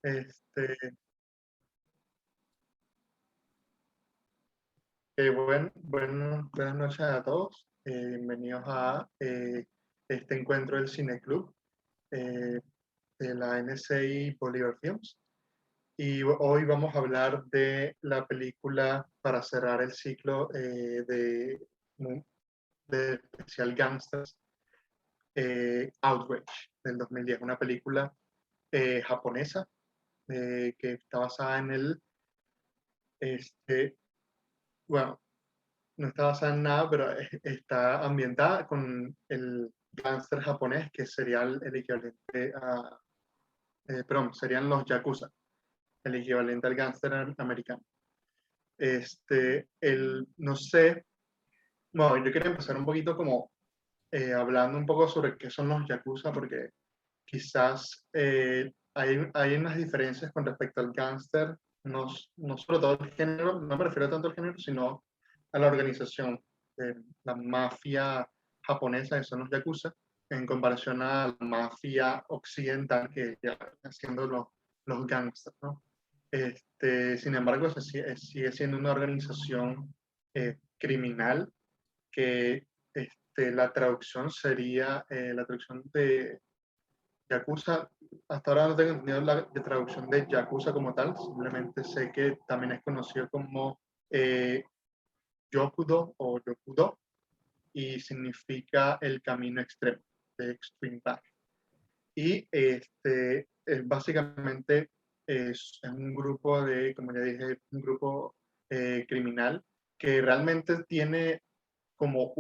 Este, buenas noches a todos. Bienvenidos a este encuentro del Cineclub eh, de la NCI Bolívar Films. Y hoy vamos a hablar de la película para cerrar el ciclo de especial Gangsters, Outrage, del 2010. Una película japonesa que está basada en este, bueno, no está basada en nada, pero está ambientada con el gángster japonés, que sería el equivalente a, perdón, serían los yakuza, el equivalente al gángster americano. No sé, bueno, yo quería empezar un poquito como hablando un poco sobre qué son los yakuza, porque quizás hay unas diferencias con respecto al gángster, no sobre todo el género, no me refiero tanto al género, sino a la organización de la mafia japonesa, que son los yakuza, en comparación a la mafia occidental, que ya haciendo los gángsters, ¿no? Sin embargo, sigue siendo una organización criminal que la traducción sería, la traducción de Yakuza, hasta ahora no tengo entendido la de traducción de Yakuza como tal, simplemente sé que también es conocido como eh, Yokudo o Yokudo y significa el camino extremo, de Extreme Path. Y básicamente es un grupo como ya dije, un grupo criminal que realmente tiene como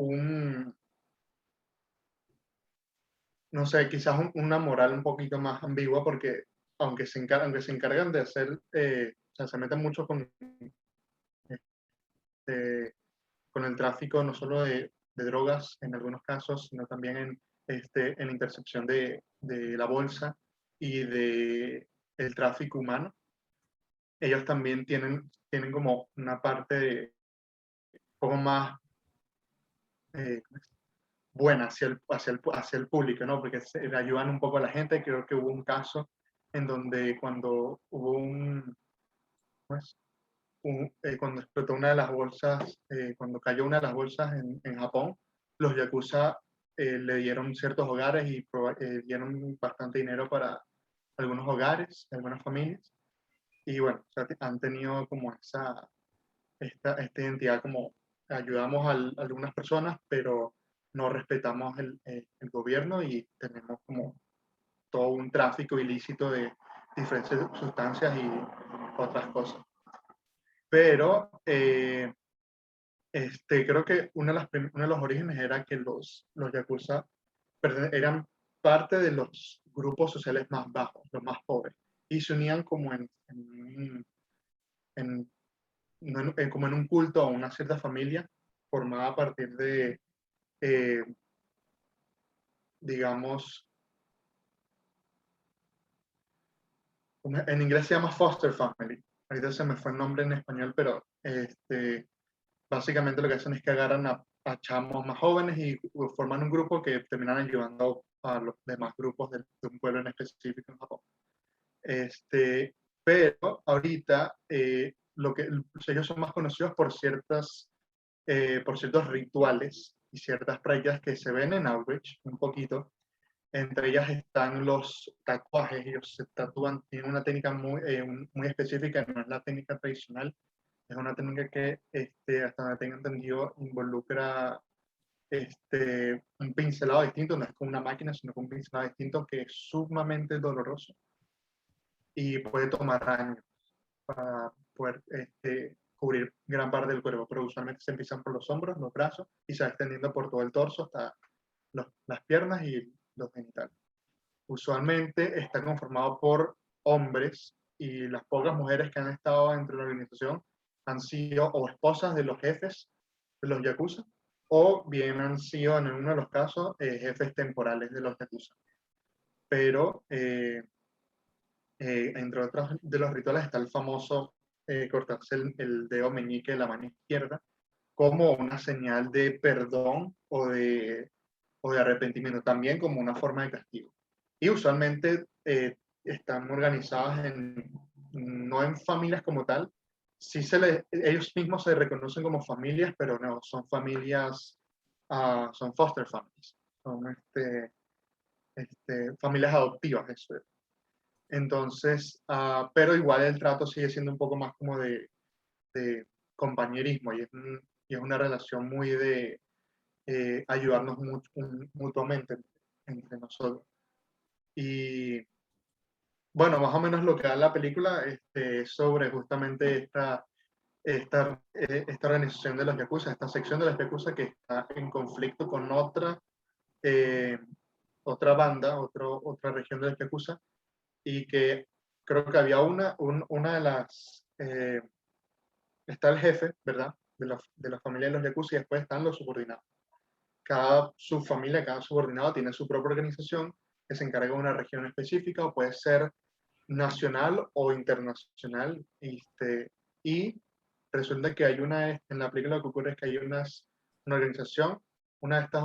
no sé, quizás una moral un poquito más ambigua porque aunque se encargan de hacer, o sea, se meten mucho con el tráfico no solo de drogas en algunos casos, sino también en intercepción de la bolsa y el tráfico humano. Ellos también tienen como una parte un poco más eh, buena hacia el público, ¿no? Porque le ayudan un poco a la gente. Creo que hubo un caso en donde cuando hubo pues, cuando explotó una de las bolsas, cuando cayó una de las bolsas en Japón, los yakuza le dieron ciertos hogares y dieron bastante dinero para algunos hogares, algunas familias. Y bueno, o sea, han tenido como esta identidad como ayudamos a algunas personas, pero no respetamos el gobierno y tenemos como todo un tráfico ilícito de diferentes sustancias y otras cosas. Pero creo que uno de los orígenes era que los yakuza eran parte de los grupos sociales más bajos, los más pobres, y se unían como en, como en un culto a una cierta familia formada a partir de, eh, digamos, en inglés se llama foster family. Ahorita se me fue el nombre en español, pero básicamente lo que hacen es que agarran a chamos más jóvenes y forman un grupo que terminan ayudando a los demás grupos de un pueblo en específico en Japón. Pero ahorita ellos son más conocidos por ciertos rituales y ciertas prácticas que se ven en Outreach un poquito. Entre ellas están los tatuajes. Ellos se tatúan, tienen una técnica muy específica, no es la técnica tradicional. Es una técnica que, hasta donde tengo entendido, involucra un pincelado distinto, no es con una máquina, sino con un pincelado distinto que es sumamente doloroso y puede tomar años para poder cubrir gran parte del cuerpo, pero usualmente se empiezan por los hombros, los brazos y se va extendiendo por todo el torso hasta las piernas y los genitales. Usualmente está conformado por hombres y las pocas mujeres que han estado dentro de la organización han sido o esposas de los jefes de los yakuza o bien han sido en uno de los casos jefes temporales de los yakuza. Pero entre otros de los rituales está el famoso cortarse el dedo meñique de la mano izquierda como una señal de perdón o de arrepentimiento, también como una forma de castigo. Y usualmente están organizadas no en familias como tal, sí ellos mismos se reconocen como familias, pero no, son familias, son foster families, son familias adoptivas, eso es. Entonces, pero igual el trato sigue siendo un poco más como de compañerismo y es una relación muy de ayudarnos mutuamente entre nosotros. Y bueno, más o menos lo que da la película es sobre justamente esta organización de los Yakuza, esta sección de los Yakuza que está en conflicto con eh, otra banda, otra región de los Yakuza, y que creo que había una de las, está el jefe, ¿verdad? De la familia de los Yakuza y después están los subordinados. Cada subfamilia, cada subordinado tiene su propia organización que se encarga de una región específica o puede ser nacional o internacional. Y resulta que hay en la película lo que ocurre es que hay una organización, una de estas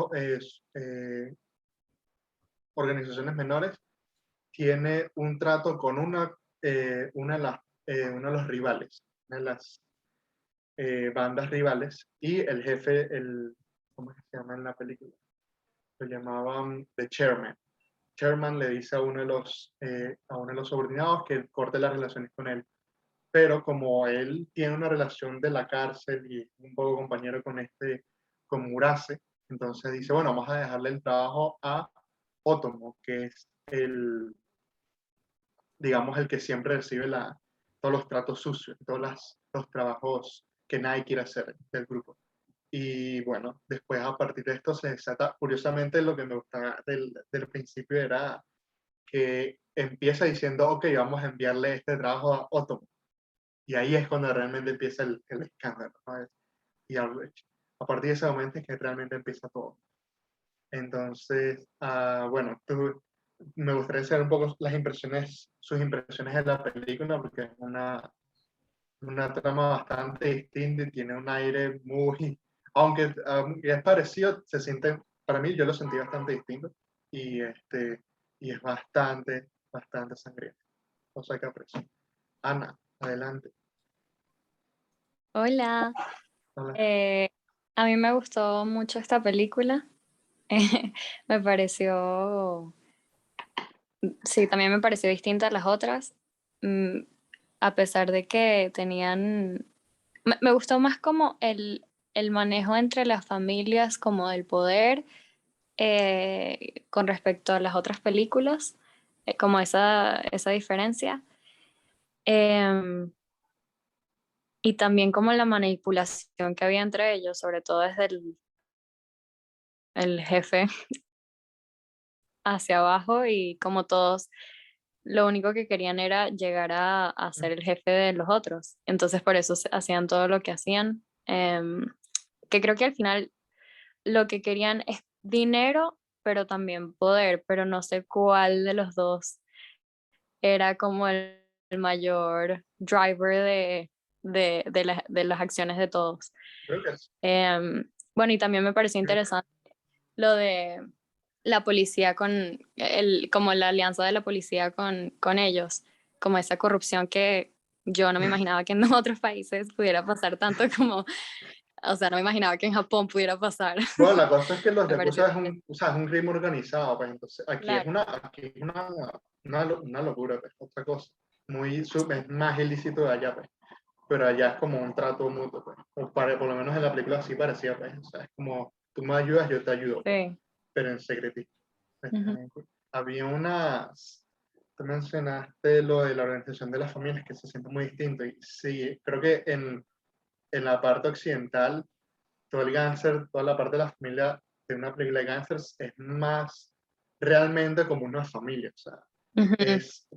organizaciones menores tiene un trato con uno de los rivales, una de las bandas rivales, y el jefe, ¿cómo se llama en la película? Lo llamaban The Chairman. Chairman le dice a uno de los subordinados que corte las relaciones con él. Pero como él tiene una relación de la cárcel y es un poco compañero con Murase, entonces dice, bueno, vamos a dejarle el trabajo a Otomo, que es digamos, el que siempre recibe todos los tratos sucios, todos los trabajos que nadie quiere hacer del grupo. Y bueno, después a partir de esto se desata, curiosamente lo que me gustaba del principio era que empieza diciendo, ok, vamos a enviarle este trabajo a Otomo. Y ahí es cuando realmente empieza el escándalo, ¿no? Y a partir de ese momento es que realmente empieza todo. Entonces, bueno, me gustaría saber un poco sus impresiones de la película, porque es una trama bastante distinta y tiene un aire aunque es parecido, para mí yo lo sentí bastante distinto y, y es bastante, bastante sangriento. Cosa que aprecio. Ana, adelante. Hola, Hola. eh, a mí me gustó mucho esta película. Me pareció, sí, también me pareció distinta a las otras, mm, a pesar de que me gustó más como el manejo entre las familias, como del poder, con respecto a las otras películas, como esa diferencia. Em, y también como la manipulación que había entre ellos, sobre todo desde el jefe hacia abajo y como todos lo único que querían era llegar a ser el jefe de los otros. Entonces por eso hacían todo lo que hacían. Que creo que al final lo que querían es dinero, pero también poder, pero no sé cuál de los dos era como el mayor driver de las acciones de todos. Creo que es. Bueno, y también me pareció interesante lo de la policía como la alianza de la policía con ellos, como esa corrupción que yo no me imaginaba que en otros países pudiera pasar tanto como, o sea, no me imaginaba que en Japón pudiera pasar. Bueno, la cosa es que los Me pareció Yakuza también, o sea, es un crimen organizado, pues entonces claro, aquí es una locura, pues, otra cosa. Es más ilícito de allá, pues. Pero allá es como un trato mutuo, pues. Por lo menos en la película así parecía, pues. O sea, es como, tú me ayudas, yo te ayudo, pues. sí. Pero en secretito. Ujú. Había tú mencionaste lo de la organización de las familias, que se siente muy distinto. Y sí, creo que en la parte occidental todo el gánster, toda la parte de la familia de una película de gángsters es más realmente como una familia. O sea, Ujú. es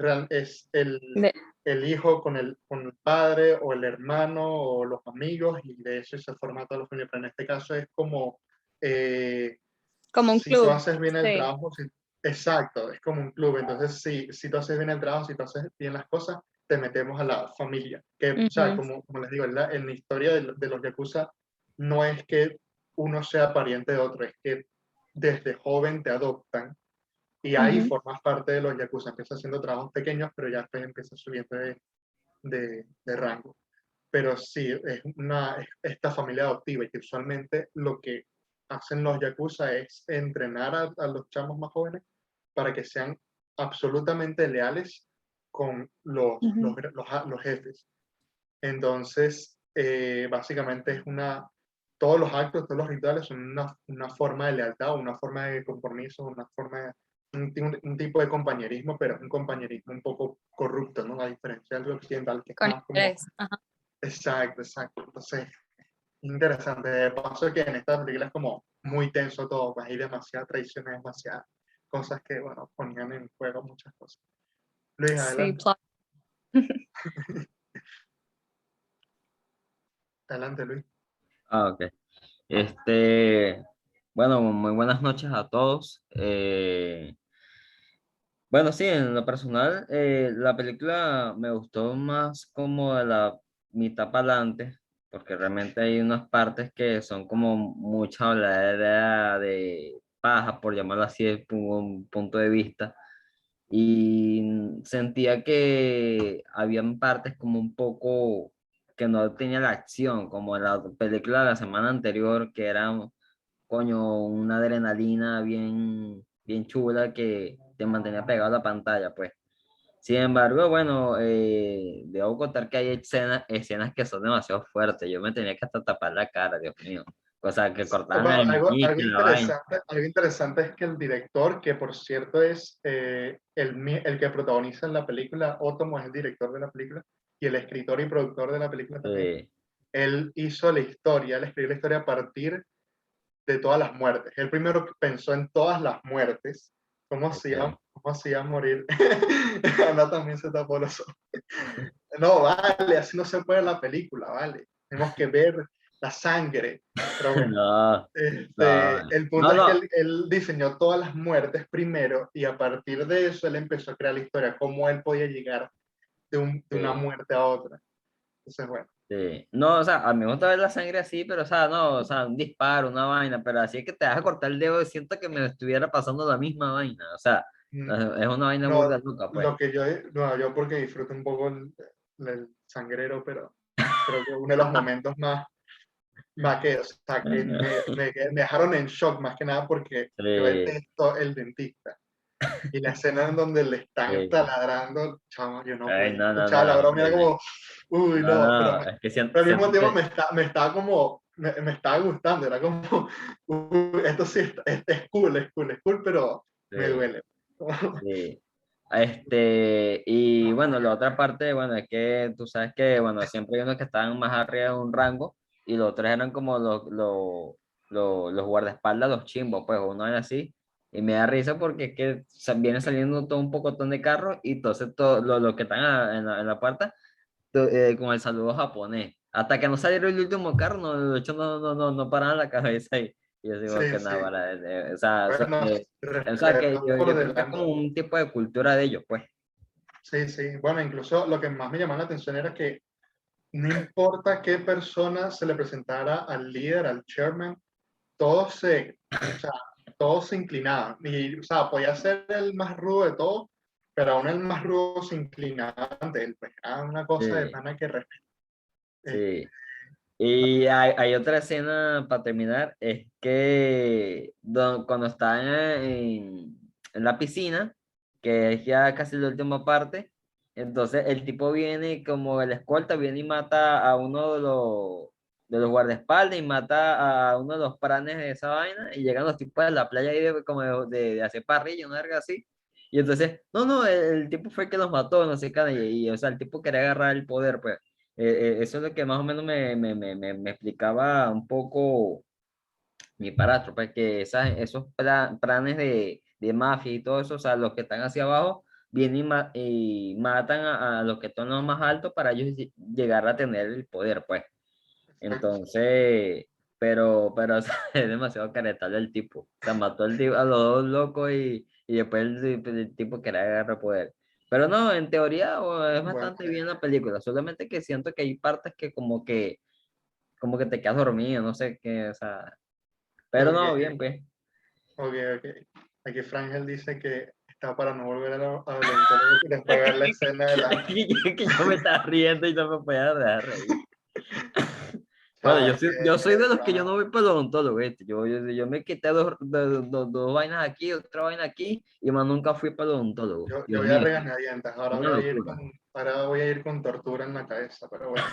De- el hijo con el padre o el hermano o los amigos y de eso se forma toda la familia. Pero en este caso es como, eh, Como un si tú club, haces bien el sí. trabajo, exacto, es como un club. Entonces, si tú haces bien el trabajo, si tú haces bien las cosas, te metemos a la familia. O sea, Ujú. como les digo, en la historia de los Yakuza, no es que uno sea pariente de otro, es que desde joven te adoptan y ahí Ujú. formas parte de los yakuza. Empieza haciendo trabajos pequeños, pero ya después empieza subiendo de rango. Pero sí, es esta familia adoptiva y que usualmente lo que hacen los yakuza es entrenar a los chamos más jóvenes para que sean absolutamente leales con Ujú. los jefes. Entonces, básicamente todos los actos, todos los rituales son una forma de lealtad, una forma de compromiso, una forma de, un tipo de compañerismo, pero es un compañerismo un poco corrupto, ¿no? A diferencia del occidental, que es Con más como, interés. Ajá. exacto, exacto. Entonces, interesante. De paso que en esta película es como muy tenso todo, pues hay demasiadas traiciones, demasiadas cosas que, bueno, ponían en juego muchas cosas. Luis, Sí, adelante. plot. Adelante, Luis. Ok. Bueno, muy buenas noches a todos. Bueno, sí, en lo personal, la película me gustó más como de la mitad para adelante, porque realmente hay unas partes que son como mucha habladera de paja, por llamarlo así, desde un punto de vista. Y sentía que habían partes como un poco que no tenía la acción, como en la película de la semana anterior, que era, coño, una adrenalina bien chula que te mantenía pegado a la pantalla, pues. Sin embargo, bueno, debo contar que hay escenas que son demasiado fuertes. Yo me tenía que hasta tapar la cara, Dios mío. O sea, que cortaban Bueno, el meñique y la vaina. algo interesante es que el director, que por cierto es el que protagoniza en la película, Otomo es el director de la película, y el escritor y productor de la película también, Sí, él hizo la historia, él escribió la historia a partir de todas las muertes. Él primero pensó en todas las muertes, ok. cómo se iba a morir. Ana también se tapó los ojos. No, vale, así no se puede la película, vale. Tenemos que ver la sangre. Pero bueno, No, no, el no, punto es que no. él diseñó todas las muertes primero y a partir de eso él empezó a crear la historia, cómo él podía llegar de una Sí. muerte a otra. Entonces, bueno. Sí. No, o sea, a mí me gusta ver la sangre así, pero, o sea, no, o sea, un disparo, una vaina, pero así es que te vas a cortar el dedo y siento que me estuviera pasando la misma vaina, o sea, Mm, es una vaina burda no, loca, pues. lo que yo, no, yo porque disfruto un poco el sangrero, pero creo que uno de los momentos más que, o sea, que me dejaron en shock más que nada porque yo Sí, detesto el dentista. Y la escena en donde le están sí. taladrando, chamo, yo no Ay, podía no, no, escuchar la no, broma, era como, uy, no, no, no, es que pero al mismo siento tiempo que, me estaba como, me estaba gustando, era como, uy, esto sí es cool, es cool, pero me sí, duele. sí. Y bueno, la otra parte, bueno, es que tú sabes que, bueno, siempre hay unos que estaban más arriba de un rango y los otros eran como los guardaespaldas, los chimbos, pues uno era así. Y me da risa porque es que viene saliendo todo un pocotón de carros y entonces todos los que están en la puerta con el saludo japonés. Hasta que no saliera el último carro, no, de hecho no paraban la cabeza y yo digo Sí, que sí, nada, o sea, bueno, o sea, que respeto yo por creo que es delante. como un tipo de cultura de ellos, pues. Sí, sí, bueno, incluso lo que más me llamó la atención era que no importa qué persona se le presentara al líder, al chairman, todos o sea, todos se inclinaban. Y, o sea, podía ser el más rudo de todos, pero aún el más rudo se inclinaba ante él. Pues era una cosa de Sí, pana que respeto. sí. Y hay otra escena para terminar, es que cuando están en la piscina, que es ya casi la última parte, entonces el tipo viene como el escolta, viene y mata a uno de los guardaespaldas y mata a uno de los pranes de esa vaina y llegan los tipos de la playa ahí como de hacer parrilla, una verga así. Y entonces, no, el tipo fue el que los mató, no sé qué, o sea, el tipo quería agarrar el poder, pues. Eso es lo que más o menos me explicaba un poco mi padrastro, pues que esos planes de mafia y todo eso, o sea, los que están hacia abajo, vienen y matan a los que están los más altos para ellos llegar a tener el poder, pues. Exacto. Entonces, pero o sea, es demasiado caretable el tipo. O sea, mató a los dos locos y después el tipo quería agarrar poder. Pero no, en teoría es Bueno, bastante bien la película, solamente que siento que hay partes que como que te quedas dormido, no sé qué, o sea, pero ok, no, bien, pues. ok, ok. Aquí Frangel dice que está para no volver al odontólogo después de ver la escena de la... Que yo me estaba riendo y no me podía dejar reír. Bueno, Sabes yo soy de los que yo pana, no voy para el odontólogo, ¿viste? Yo me quité dos vainas aquí, otra vaina aquí, y más nunca fui para el odontólogo. yo Dios voy a mío, regañadientes, una locura. ahora voy a ir con tortura en la cabeza, pero bueno,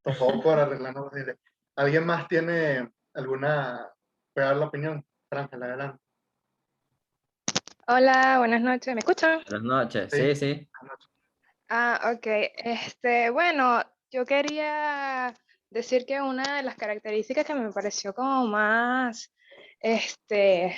todo por arreglarnos los dientes. ¿Alguien más tiene alguna, puede dar la opinión? Frangel, adelante. Hola, buenas noches. ¿Me escuchan? Buenas noches, Sí, sí, sí. Ah, ok. Bueno, yo quería decir que una de las características que me pareció como más,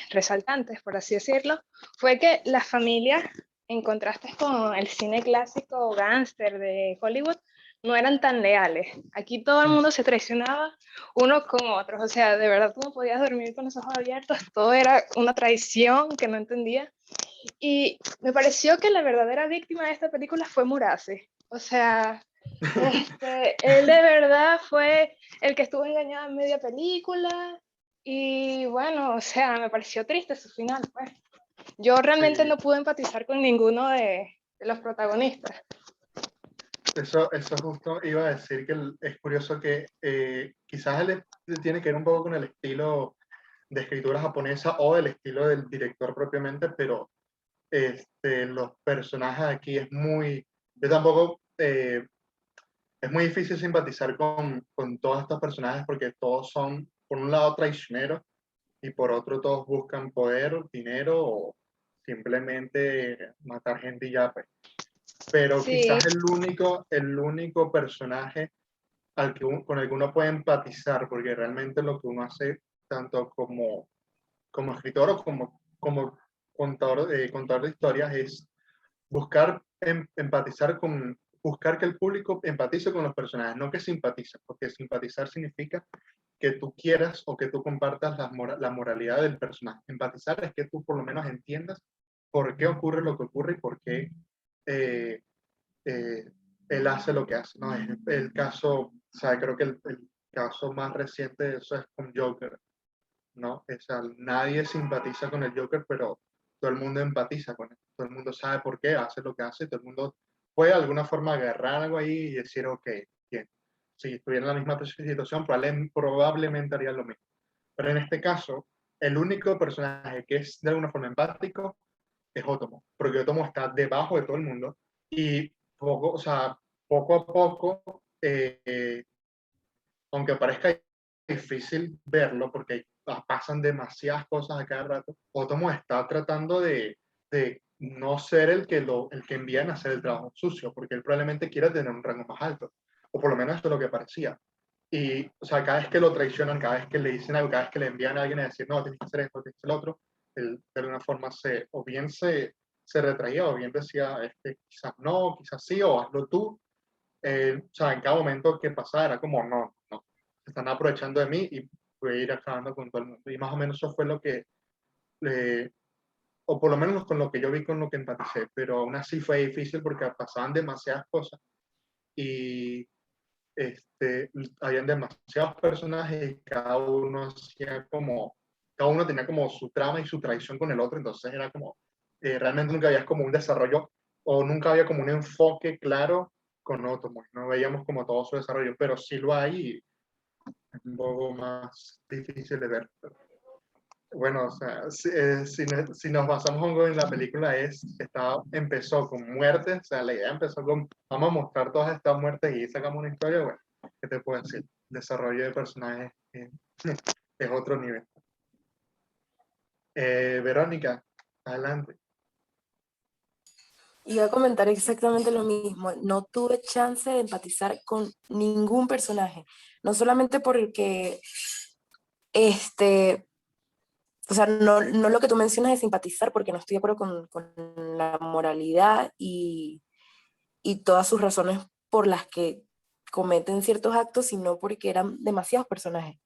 resaltantes, por así decirlo, fue que las familias, en contraste con el cine clásico gángster de Hollywood, no eran tan leales. Aquí todo el mundo se traicionaba unos con otros. O sea, de verdad tú no podías dormir con los ojos abiertos. Todo era una traición que no entendía. Y me pareció que la verdadera víctima de esta película fue Murase. O sea, él de verdad fue el que estuvo engañado en media película. Y bueno, o sea, me pareció triste su final, pues. Yo realmente sí. no pude empatizar con ninguno de los protagonistas. Eso justo iba a decir que es curioso que quizás tiene que ver un poco con el estilo de escritura japonesa o el estilo del director propiamente, pero los personajes aquí yo tampoco, es muy difícil simpatizar con todos estos personajes porque todos son, por un lado, traicioneros y por otro, todos buscan poder, dinero o simplemente matar gente y ya, pues. Pero Sí, quizás el único personaje con el que uno puede empatizar, porque realmente lo que uno hace, tanto como escritor o como contador de historias, es buscar empatizar buscar que el público empatice con los personajes, no que simpatice, porque simpatizar significa que tú quieras o que tú compartas la moralidad del personaje. Empatizar es que tú por lo menos entiendas por qué ocurre lo que ocurre y por qué eh, eh, él hace lo que hace. ¿No? Es el caso, o sea, creo que el caso más reciente de eso es con Joker, ¿no? O sea, nadie simpatiza con el Joker, pero todo el mundo empatiza con él. Todo el mundo sabe por qué hace lo que hace, todo el mundo puede de alguna forma agarrar algo ahí y decir, ok, bien. Si estuviera en la misma situación, probablemente haría lo mismo. Pero en este caso, el único personaje que es de alguna forma empático es Otomo, porque Otomo está debajo de todo el mundo y o sea, poco a poco, aunque parezca difícil verlo porque pasan demasiadas cosas a cada rato, Otomo está tratando de no ser el que envían a hacer el trabajo sucio, porque él probablemente quiera tener un rango más alto, o por lo menos eso es lo que parecía. Y, o sea, cada vez que lo traicionan, cada vez que le dicen algo, cada vez que le envían a alguien a decir, no, tienes que hacer esto, tienes que hacer lo otro, él de alguna forma o bien se retraía, o bien decía, quizás no, quizás sí, o hazlo tú. O sea, en cada momento que pasaba era como, no, no, se están aprovechando de mí y voy a ir acabando con todo el mundo. Y más o menos eso fue lo que, o por lo menos con lo que yo vi, con lo que empaticé, pero aún así fue difícil porque pasaban demasiadas cosas y habían demasiados personajes y cada uno tenía como su trama y su traición con el otro, entonces era como, realmente nunca había como un desarrollo o nunca había como un enfoque claro con Otomo, no veíamos como todo su desarrollo, pero sí lo hay y es un poco más difícil de ver. Bueno, o sea, si nos basamos un poco en la película, empezó con muertes, o sea, la idea empezó con, vamos a mostrar todas estas muertes y sacamos una historia, bueno, ¿qué te puedo decir? Desarrollo de personajes es otro nivel. Verónica, adelante. Iba a comentar exactamente lo mismo. No tuve chance de empatizar con ningún personaje. No solamente porque, o sea, no lo que tú mencionas de simpatizar, porque no estoy de acuerdo con la moralidad y todas sus razones por las que cometen ciertos actos, sino porque eran demasiados personajes,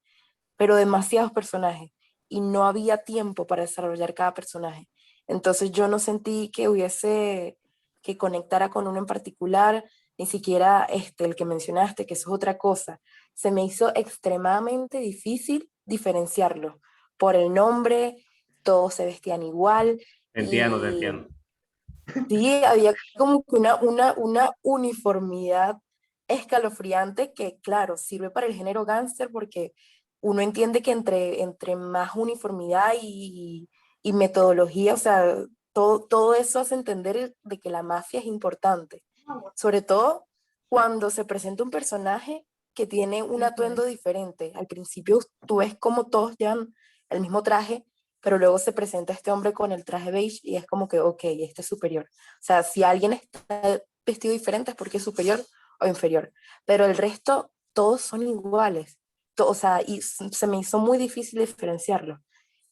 pero demasiados personajes. Y no había tiempo para desarrollar cada personaje. Entonces yo no sentí que hubiese que conectara con uno en particular, ni siquiera el que mencionaste, que eso es otra cosa. Se me hizo extremadamente difícil diferenciarlo por el nombre, todos se vestían igual. Te entiendo, te Y entiendo. sí, había como que una uniformidad escalofriante que, claro, sirve para el género gángster porque uno entiende que entre más uniformidad y metodología, o sea, todo eso hace entender de que la mafia es importante. Sobre todo cuando se presenta un personaje que tiene un atuendo diferente. Al principio tú ves como todos llevan el mismo traje, pero luego se presenta este hombre con el traje beige y es como que, ok, este es superior. O sea, si alguien está vestido diferente es porque es superior o inferior, pero el resto todos son iguales. O sea, y se me hizo muy difícil diferenciarlo.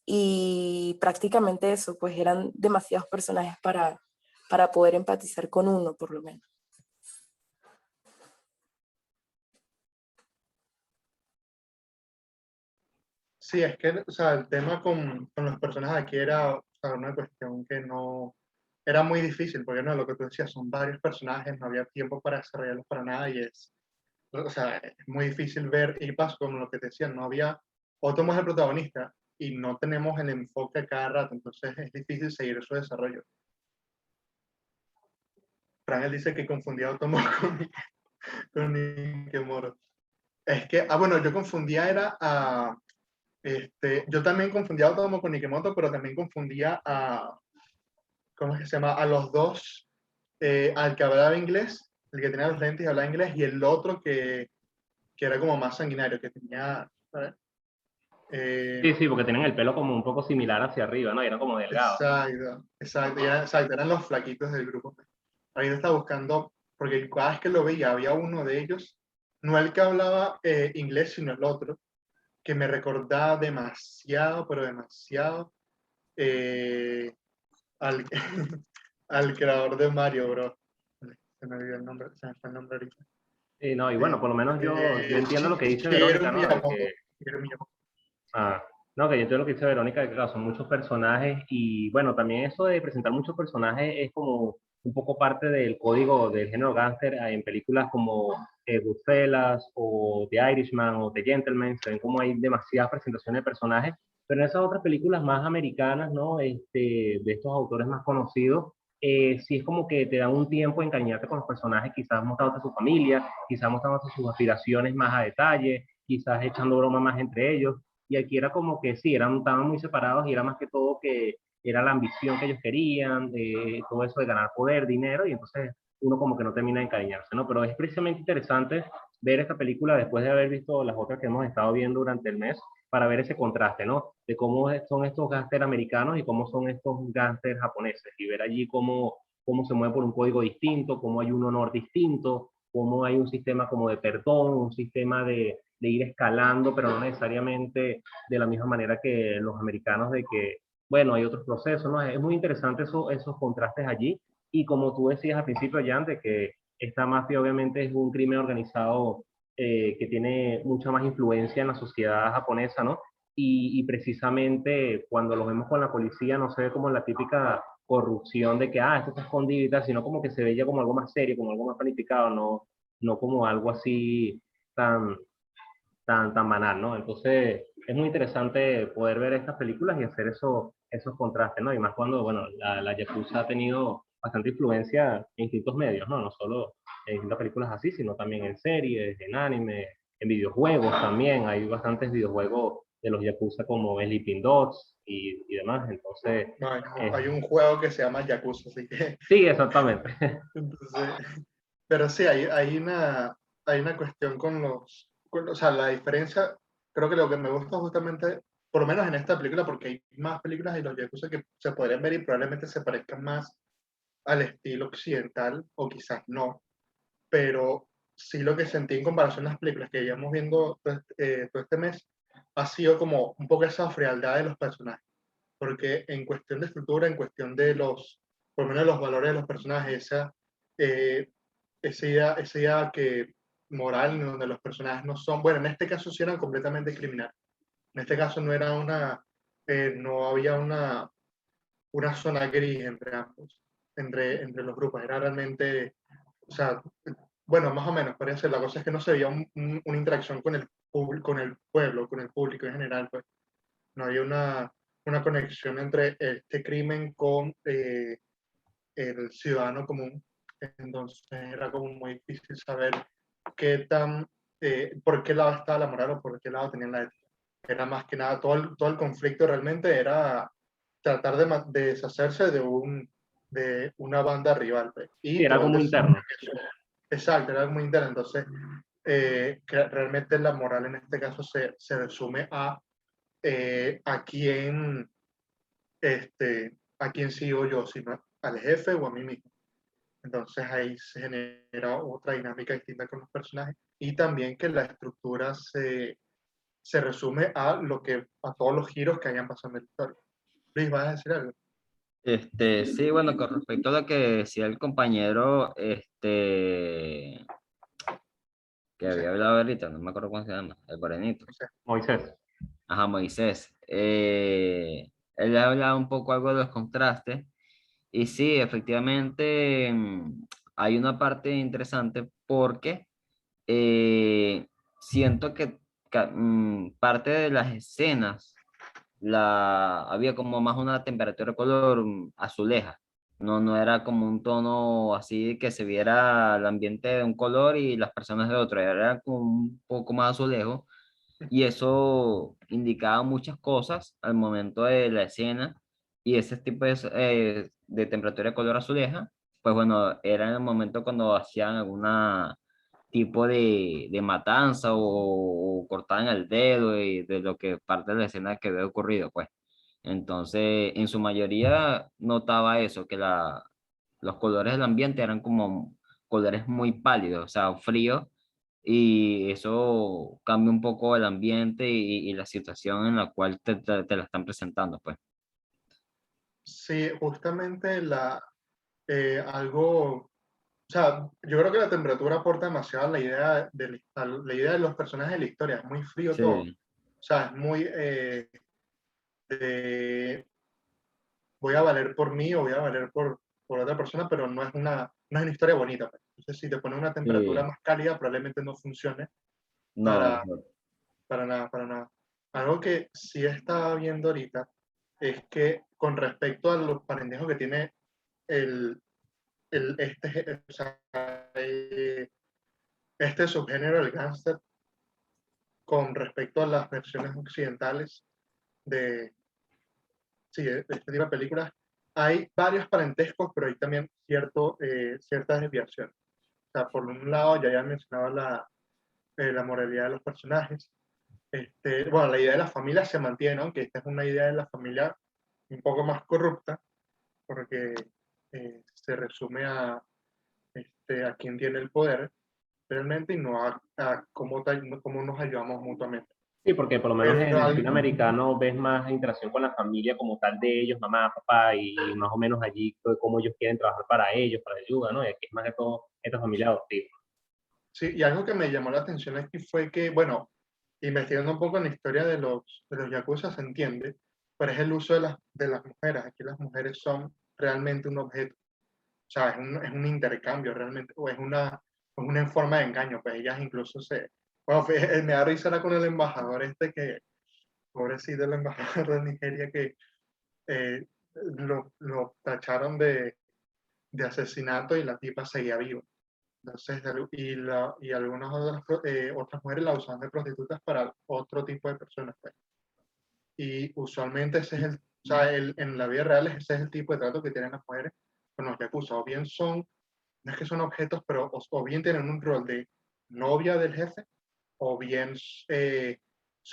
Y prácticamente eso, pues eran demasiados personajes para poder empatizar con uno, por lo menos. Sí, es que, o sea, el tema con los personajes aquí era, o sea, una cuestión que no, era muy difícil, porque no, lo que tú decías, son varios personajes, no había tiempo para desarrollarlos para nada y es, o sea, es muy difícil ver, y pasa como lo que te decía, no había, Otto es el protagonista y no tenemos el enfoque a cada rato, entonces es difícil seguir su desarrollo. Frangel dice que confundía a Otomo con Ikemoro. Es que, bueno, yo confundía era a, yo también confundía a Otomo con Ikemoto, pero también confundía a, ¿cómo es que se llama? A los dos, al que hablaba inglés, el que tenía los lentes y hablaba inglés, y el otro que era como más sanguinario, que tenía, ¿sabes? Sí, sí, porque tienen el pelo como un poco similar hacia arriba, ¿no? Y eran como delgados. Exacto, exacto, exacto, eran los flaquitos del grupo. Ahorita estaba buscando, porque cada vez que lo veía había uno de ellos, no el que hablaba inglés, sino el otro, que me recordaba demasiado, pero demasiado eh, al, al creador de Mario, bro. Se me olvidó el nombre, se me fue el nombre ahorita. Sí, no, y bueno, por lo menos yo entiendo lo que dice Shigeru Verónica, ¿no? De Miyamoto. que, Shigeru Miyamoto. no, que yo entiendo lo que dice Verónica, de que claro, son muchos personajes y bueno, también eso de presentar muchos personajes es como un poco parte del código del género gángster en películas como Goodfellas o The Irishman o The Gentleman, se ven como hay demasiadas presentaciones de personajes, pero en esas otras películas más americanas, ¿no? De estos autores más conocidos, sí es como que te dan un tiempo en encariñarte con los personajes, quizás mostrándote su familia, quizás mostrándote sus aspiraciones más a detalle, quizás echando broma más entre ellos. Y aquí era como que sí, estaban muy separados y era más que todo que era la ambición que ellos querían, todo eso de ganar poder, dinero, y entonces uno como que no termina de encariñarse, ¿no? Pero es precisamente interesante ver esta película después de haber visto las otras que hemos estado viendo durante el mes, para ver ese contraste, ¿no? De cómo son estos gángsters americanos y cómo son estos gángsters japoneses, y ver allí cómo se mueve por un código distinto, cómo hay un honor distinto, cómo hay un sistema como de perdón, un sistema de ir escalando, pero no necesariamente de la misma manera que los americanos, de que, bueno, hay otros procesos, ¿no? Es muy interesante esos contrastes allí, y como tú decías al principio, Jan, de que esta mafia obviamente es un crimen organizado que tiene mucha más influencia en la sociedad japonesa, ¿no? Y precisamente cuando lo vemos con la policía no se ve como la típica corrupción de que, esto está escondido y tal, sino como que se ve ya como algo más serio, como algo más planificado, no como algo así tan, tan banal, ¿no? Entonces, es muy interesante poder ver estas películas y hacer esos contrastes, ¿no? Y más cuando, bueno, la Yakuza ha tenido bastante influencia en distintos medios, ¿no? No solo en distintas películas así, sino también en series, en anime, en videojuegos también. Hay bastantes videojuegos de los Yakuza como Sleeping Dogs y demás, entonces... No, hay un juego que se llama Yakuza, así que... Sí, exactamente. Entonces, pero sí, hay una cuestión o sea, la diferencia, creo que lo que me gusta justamente, por lo menos en esta película, porque hay más películas de los Yakuza que se podrían ver y probablemente se parezcan más al estilo occidental, o quizás no, pero sí lo que sentí en comparación a las películas que llevamos viendo todo este mes, ha sido como un poco esa frialdad de los personajes, porque en cuestión de estructura, en cuestión de por lo menos los valores de los personajes, eh, esa idea que moral en donde los personajes no son, bueno, en este caso sí eran completamente criminales. En este caso no era no había una zona gris entre ambos, entre los grupos. Era realmente, o sea, bueno, más o menos, parece. La cosa es que no se veía una interacción con el pueblo, con el público en general, pues. No había una conexión entre este crimen con el ciudadano común. Entonces era como muy difícil saber por qué lado estaba la moral o por qué lado tenían la ética. Era más que nada, todo el conflicto realmente era tratar de deshacerse de una banda rival. Pues. Sí, Y era todo algo el muy interno. exacto, era algo muy interno. Entonces, que realmente la moral en este caso se resume a quién sigo yo, si no al jefe o a mí mismo. Entonces ahí se genera otra dinámica distinta con los personajes y también que la estructura se resume a todos los giros que hayan pasado en la historia. Luis, ¿vas a decir algo? Sí, bueno, con respecto a lo que decía el compañero, que No sé, había hablado ahorita, no me acuerdo cómo se llama, el morenito. no sé. Moisés. Ajá, Moisés. Él ha hablado un poco algo de los contrastes. Y sí, efectivamente, hay una parte interesante porque siento que parte de las escenas había como más una temperatura de color azuleja. No era como un tono así que se viera el ambiente de un color y las personas de otro, era como un poco más azulejo y eso indicaba muchas cosas al momento de la escena y ese tipo de temperatura de color azuleja, pues bueno, era en el momento cuando hacían alguna tipo de matanza o cortaban el dedo y de lo que parte de la escena que había ocurrido, pues. Entonces, en su mayoría notaba eso, que los colores del ambiente eran como colores muy pálidos, o sea, fríos, y eso cambia un poco el ambiente y la situación en la cual te la están presentando, pues. Sí, justamente algo, o sea, yo creo que la temperatura aporta demasiado a la idea de los personajes de la historia, es muy frío todo, o Sí, sea, es muy de voy a valer por mí o voy a valer por otra persona, pero no es una historia bonita. Pues. Entonces, si te pones una temperatura sí, más cálida, probablemente no funcione no, para, para nada, para nada. Algo que sí estaba viendo ahorita es que con respecto a los parentescos que tiene el, o sea, este subgénero del gángster con respecto a las versiones occidentales de, sí, de este tipo de películas, hay varios parentescos, pero hay también ciertas desviaciones. O sea, por un lado, ya había mencionado la moralidad de los personajes. Bueno, la idea de la familia se mantiene, aunque esta es una idea de la familia un poco más corrupta, porque se resume a quién tiene el poder realmente y no a cómo nos ayudamos mutuamente. Sí, porque por lo menos en Pero el cine algo, americano ves más interacción con la familia como tal de ellos, mamá, papá, y más o menos allí cómo ellos quieren trabajar para ellos, para la ayuda, ¿no? Y aquí es más que todo esta familia adoptiva. sí, y algo que me llamó la atención aquí fue que, bueno, investigando un poco en la historia de los yakuza se entiende, pero es el uso de las mujeres. Aquí las mujeres son realmente un objeto. O sea, es un intercambio realmente, o es una en forma de engaño, pues ellas incluso bueno, me da risa era con el embajador pobrecito el embajador de Nigeria que eh, lo tacharon de asesinato y la tipa seguía viva. Entonces, y algunas otras mujeres la usaban de prostitutas para otro tipo de personas. Pues. Y usualmente o sea, en la vida real ese es el tipo de trato que tienen las mujeres con los yakuza. O bien no es que son objetos, pero o bien tienen un rol de novia del jefe, o bien se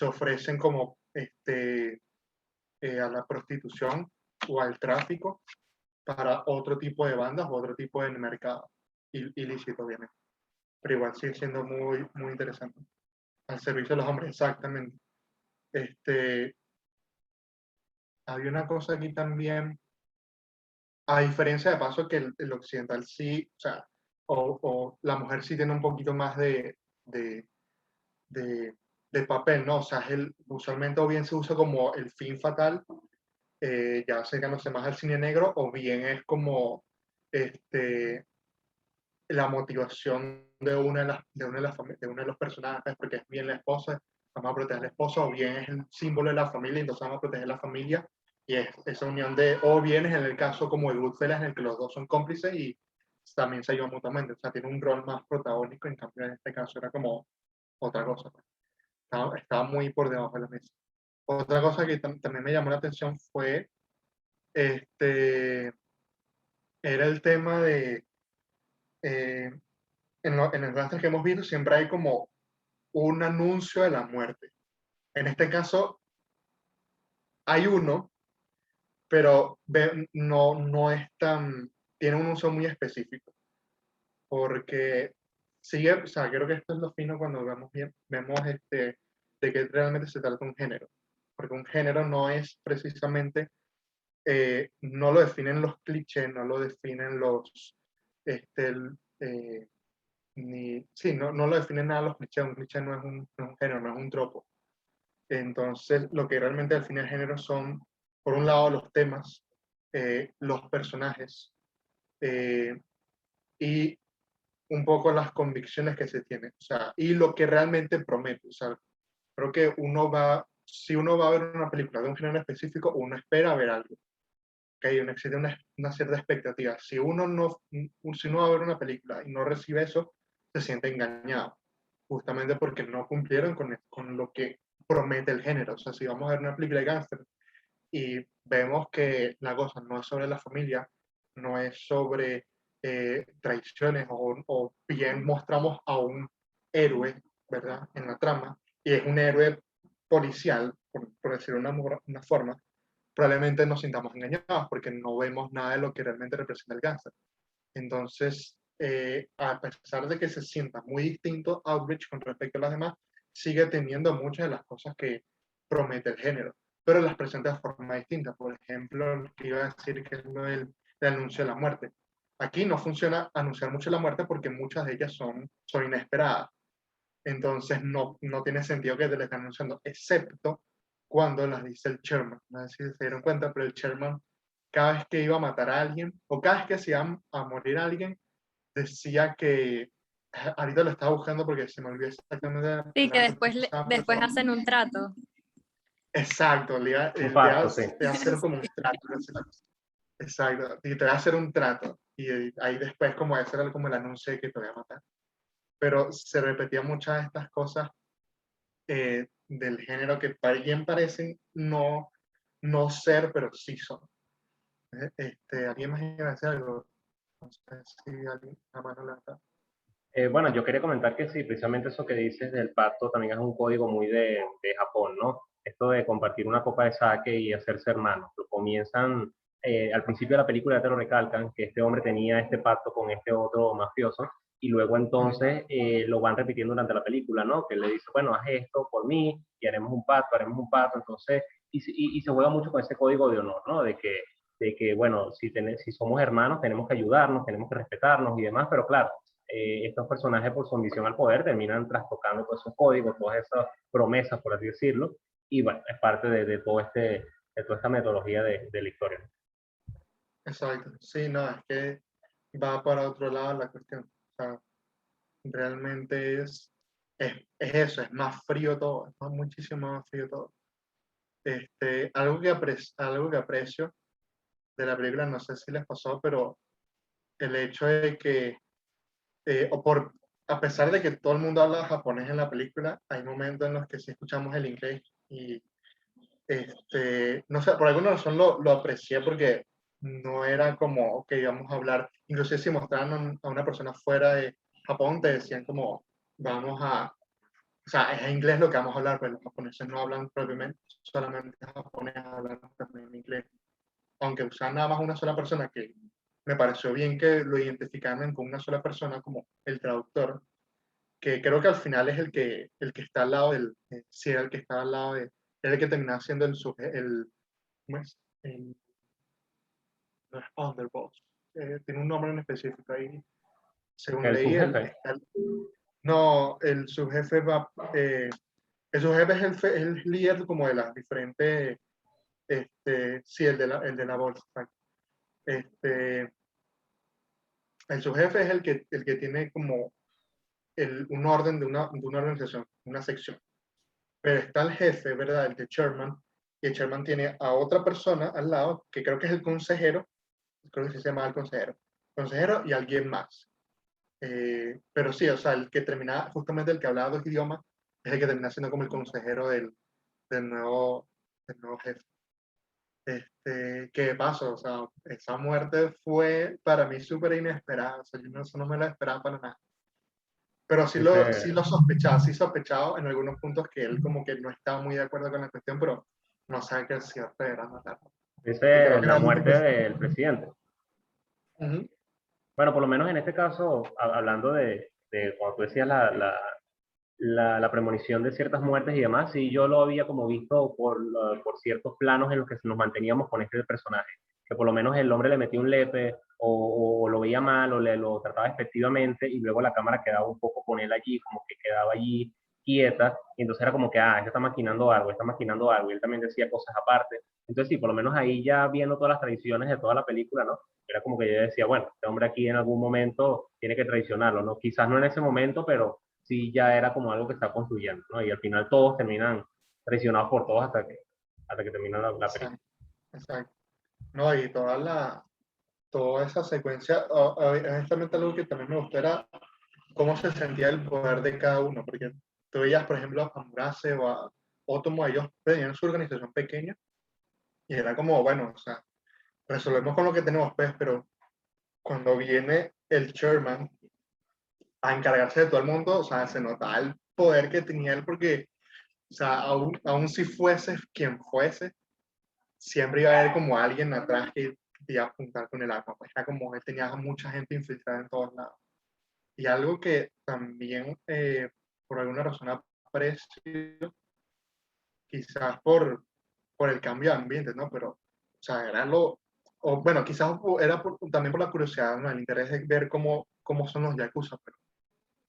ofrecen como a la prostitución o al tráfico para otro tipo de bandas o otro tipo de mercado ilícito, obviamente. Pero igual sigue siendo muy, muy interesante. Al servicio de los hombres, exactamente. Este, Había una cosa aquí también, a diferencia de paso que el occidental sí, o sea, o la mujer sí tiene un poquito más de, de, de papel, ¿no? O sea, usualmente o bien se usa como el fin fatal, ya acercándose más al cine negro, o bien es como este, la motivación de uno de los personajes, porque es bien la esposa, vamos a proteger a la esposa, o bien es el símbolo de la familia, entonces vamos a proteger la familia y es esa unión de, o bien es en el caso como el Goodfellas, en el que los dos son cómplices y también se ayudan mutuamente, o sea, tiene un rol más protagónico, en cambio en este caso era como otra cosa, pues. Estaba muy por debajo de la mesa. Otra cosa que también me llamó la atención fue, era el tema de, eh, en el rastro que hemos visto siempre hay como un anuncio de la muerte. En este caso hay uno, pero no es tan, tiene un uso muy específico, porque sigue, o sea, creo que esto es lo fino cuando vemos de que realmente se trata de un género, porque un género no es precisamente, no lo definen los clichés, no lo definen los, este, sí, no lo definen nada los clichés, un cliché no es un género, no es un tropo. Entonces, lo que realmente define el género son, por un lado, los temas, los personajes eh, y un poco las convicciones que se tienen, o sea, y lo que realmente promete. O sea, creo que si uno va a ver una película de un género específico, uno espera ver algo. Que existe una cierta expectativa. Si uno va a ver una película y no recibe eso, se siente engañado, justamente porque no cumplieron con lo que promete el género. O sea, si vamos a ver una película de gángster y vemos que la cosa no es sobre la familia, no es sobre traiciones o bien mostramos a un héroe, ¿verdad? En la trama, y es un héroe policial, por decirlo de una forma, probablemente nos sintamos engañados porque no vemos nada de lo que realmente representa el cáncer. Entonces, a pesar de que se sienta muy distinto Outreach con respecto a las demás, sigue teniendo muchas de las cosas que promete el género, pero las presenta de forma distinta. Por ejemplo, lo que iba a decir que es lo del anuncio de la muerte. Aquí no funciona anunciar mucho la muerte porque muchas de ellas son inesperadas. Entonces no tiene sentido que te le estén anunciando, excepto cuando las dice el chairman. No sé si se dieron cuenta, pero el chairman, cada vez que iba a matar a alguien, o cada vez que se iba a morir a alguien, decía que, ahorita lo estaba buscando porque se me olvidó exactamente la Sí, que palabra que después, utilizaba, después pero- hacen un trato. Exacto, Un pacto, sí. te va a hacer como un trato. Exacto, y te va a hacer un trato. Y ahí después como ese era como el anuncio de que te voy a matar. Pero se repetían muchas de estas cosas del género que bien parecen no ser, pero sí son. ¿Alguien más quiere decir algo? No sé si alguien la mano levanta. Bueno, yo quería comentar que sí, precisamente eso que dices del pacto también es un código muy de Japón, ¿no? Esto de compartir una copa de sake y hacerse hermanos. Lo comienzan, al principio de la película ya te lo recalcan, que este hombre tenía este pacto con este otro mafioso, y luego entonces lo van repitiendo durante la película, ¿no? Que le dice, bueno, haz esto por mí, y haremos un pacto, entonces, y se juega mucho con ese código de honor, ¿no? De que bueno, si somos hermanos tenemos que ayudarnos, tenemos que respetarnos y demás, pero claro, estos personajes por su ambición al poder terminan trastocando todos esos códigos, todas esas promesas, por así decirlo, y bueno, es parte de toda esta metodología de la historia. Exacto. Sí, no, es que va para otro lado la cuestión. O sea, realmente es eso, es más frío todo, es muchísimo más frío todo. Algo que aprecio de la película, no sé si les pasó, pero el hecho de que, a pesar de que todo el mundo habla japonés en la película, hay momentos en los que sí escuchamos el inglés y, no sé, por alguna razón lo aprecié porque no era como, ok, vamos a hablar, incluso si mostraran a una persona fuera de Japón, te decían como, o sea, es inglés lo que vamos a hablar, pero los japoneses no hablan propiamente, solamente japoneses hablan también inglés. Aunque usan nada más una sola persona, que me pareció bien que lo identificaran con una sola persona como el traductor, que creo que al final es el que está al lado sí, era el que estaba al lado era el que terminaba siendo ¿cómo es? No es Underboss, tiene un nombre en específico ahí, según El leí, subjefe. no, el subjefe es el líder como de las diferentes, sí, el de la bolsa, exacto. El subjefe es el que tiene como un orden de una organización, una sección. Pero está el jefe, ¿verdad? El de chairman, y el Sherman tiene a otra persona al lado, que creo que es el consejero, creo que sí se llama el consejero y alguien más. Pero sí, o sea, el que termina, justamente el que hablaba dos idiomas, es el que termina siendo como el consejero del nuevo jefe. ¿Qué pasó? O sea, esa muerte fue para mí súper inesperada, o sea, yo eso no me la esperaba para nada. Pero sí lo sospechaba en algunos puntos que él como que no estaba muy de acuerdo con la cuestión, pero no sabe que el cierre era matarlo. Y creo Dice que la era lo que muerte pues, del presidente. ujú, Bueno, por lo menos en este caso, hablando de cuando tú decías la premonición de ciertas muertes y demás, sí, yo lo había como visto por ciertos planos en los que nos manteníamos con este personaje, que por lo menos el hombre le metía un lepe o lo veía mal o lo trataba despectivamente y luego la cámara quedaba un poco con él allí, como que quedaba allí quieta y entonces era como que, este está maquinando algo y él también decía cosas aparte. Entonces sí, por lo menos ahí ya viendo todas las tradiciones de toda la película, ¿no? Era como que yo decía, bueno, este hombre aquí en algún momento tiene que traicionarlo, ¿no? Quizás no en ese momento, pero sí ya era como algo que está construyendo, ¿no? Y al final todos terminan traicionados por todos hasta que termina la película. exacto, exacto. No, y toda esa secuencia, honestamente algo que también me gustó era cómo se sentía el poder de cada uno, porque tú veías, por ejemplo, a Murase o a Otomo, ellos tenían su organización pequeña y era como, bueno, o sea, resolvemos con lo que tenemos, pues, pero cuando viene el chairman a encargarse de todo el mundo, o sea, se notaba el poder que tenía él porque, o sea, aún si fuese quien fuese, siempre iba a haber como alguien atrás que te iba a apuntar con el arma, pues era como él tenía mucha gente infiltrada en todos lados. Y algo que también, por alguna razón, aprecio, quizás por el cambio de ambiente, ¿no? Pero, o sea, era o bueno, quizás era también por la curiosidad, ¿no? El interés de ver cómo son los yakuza, pero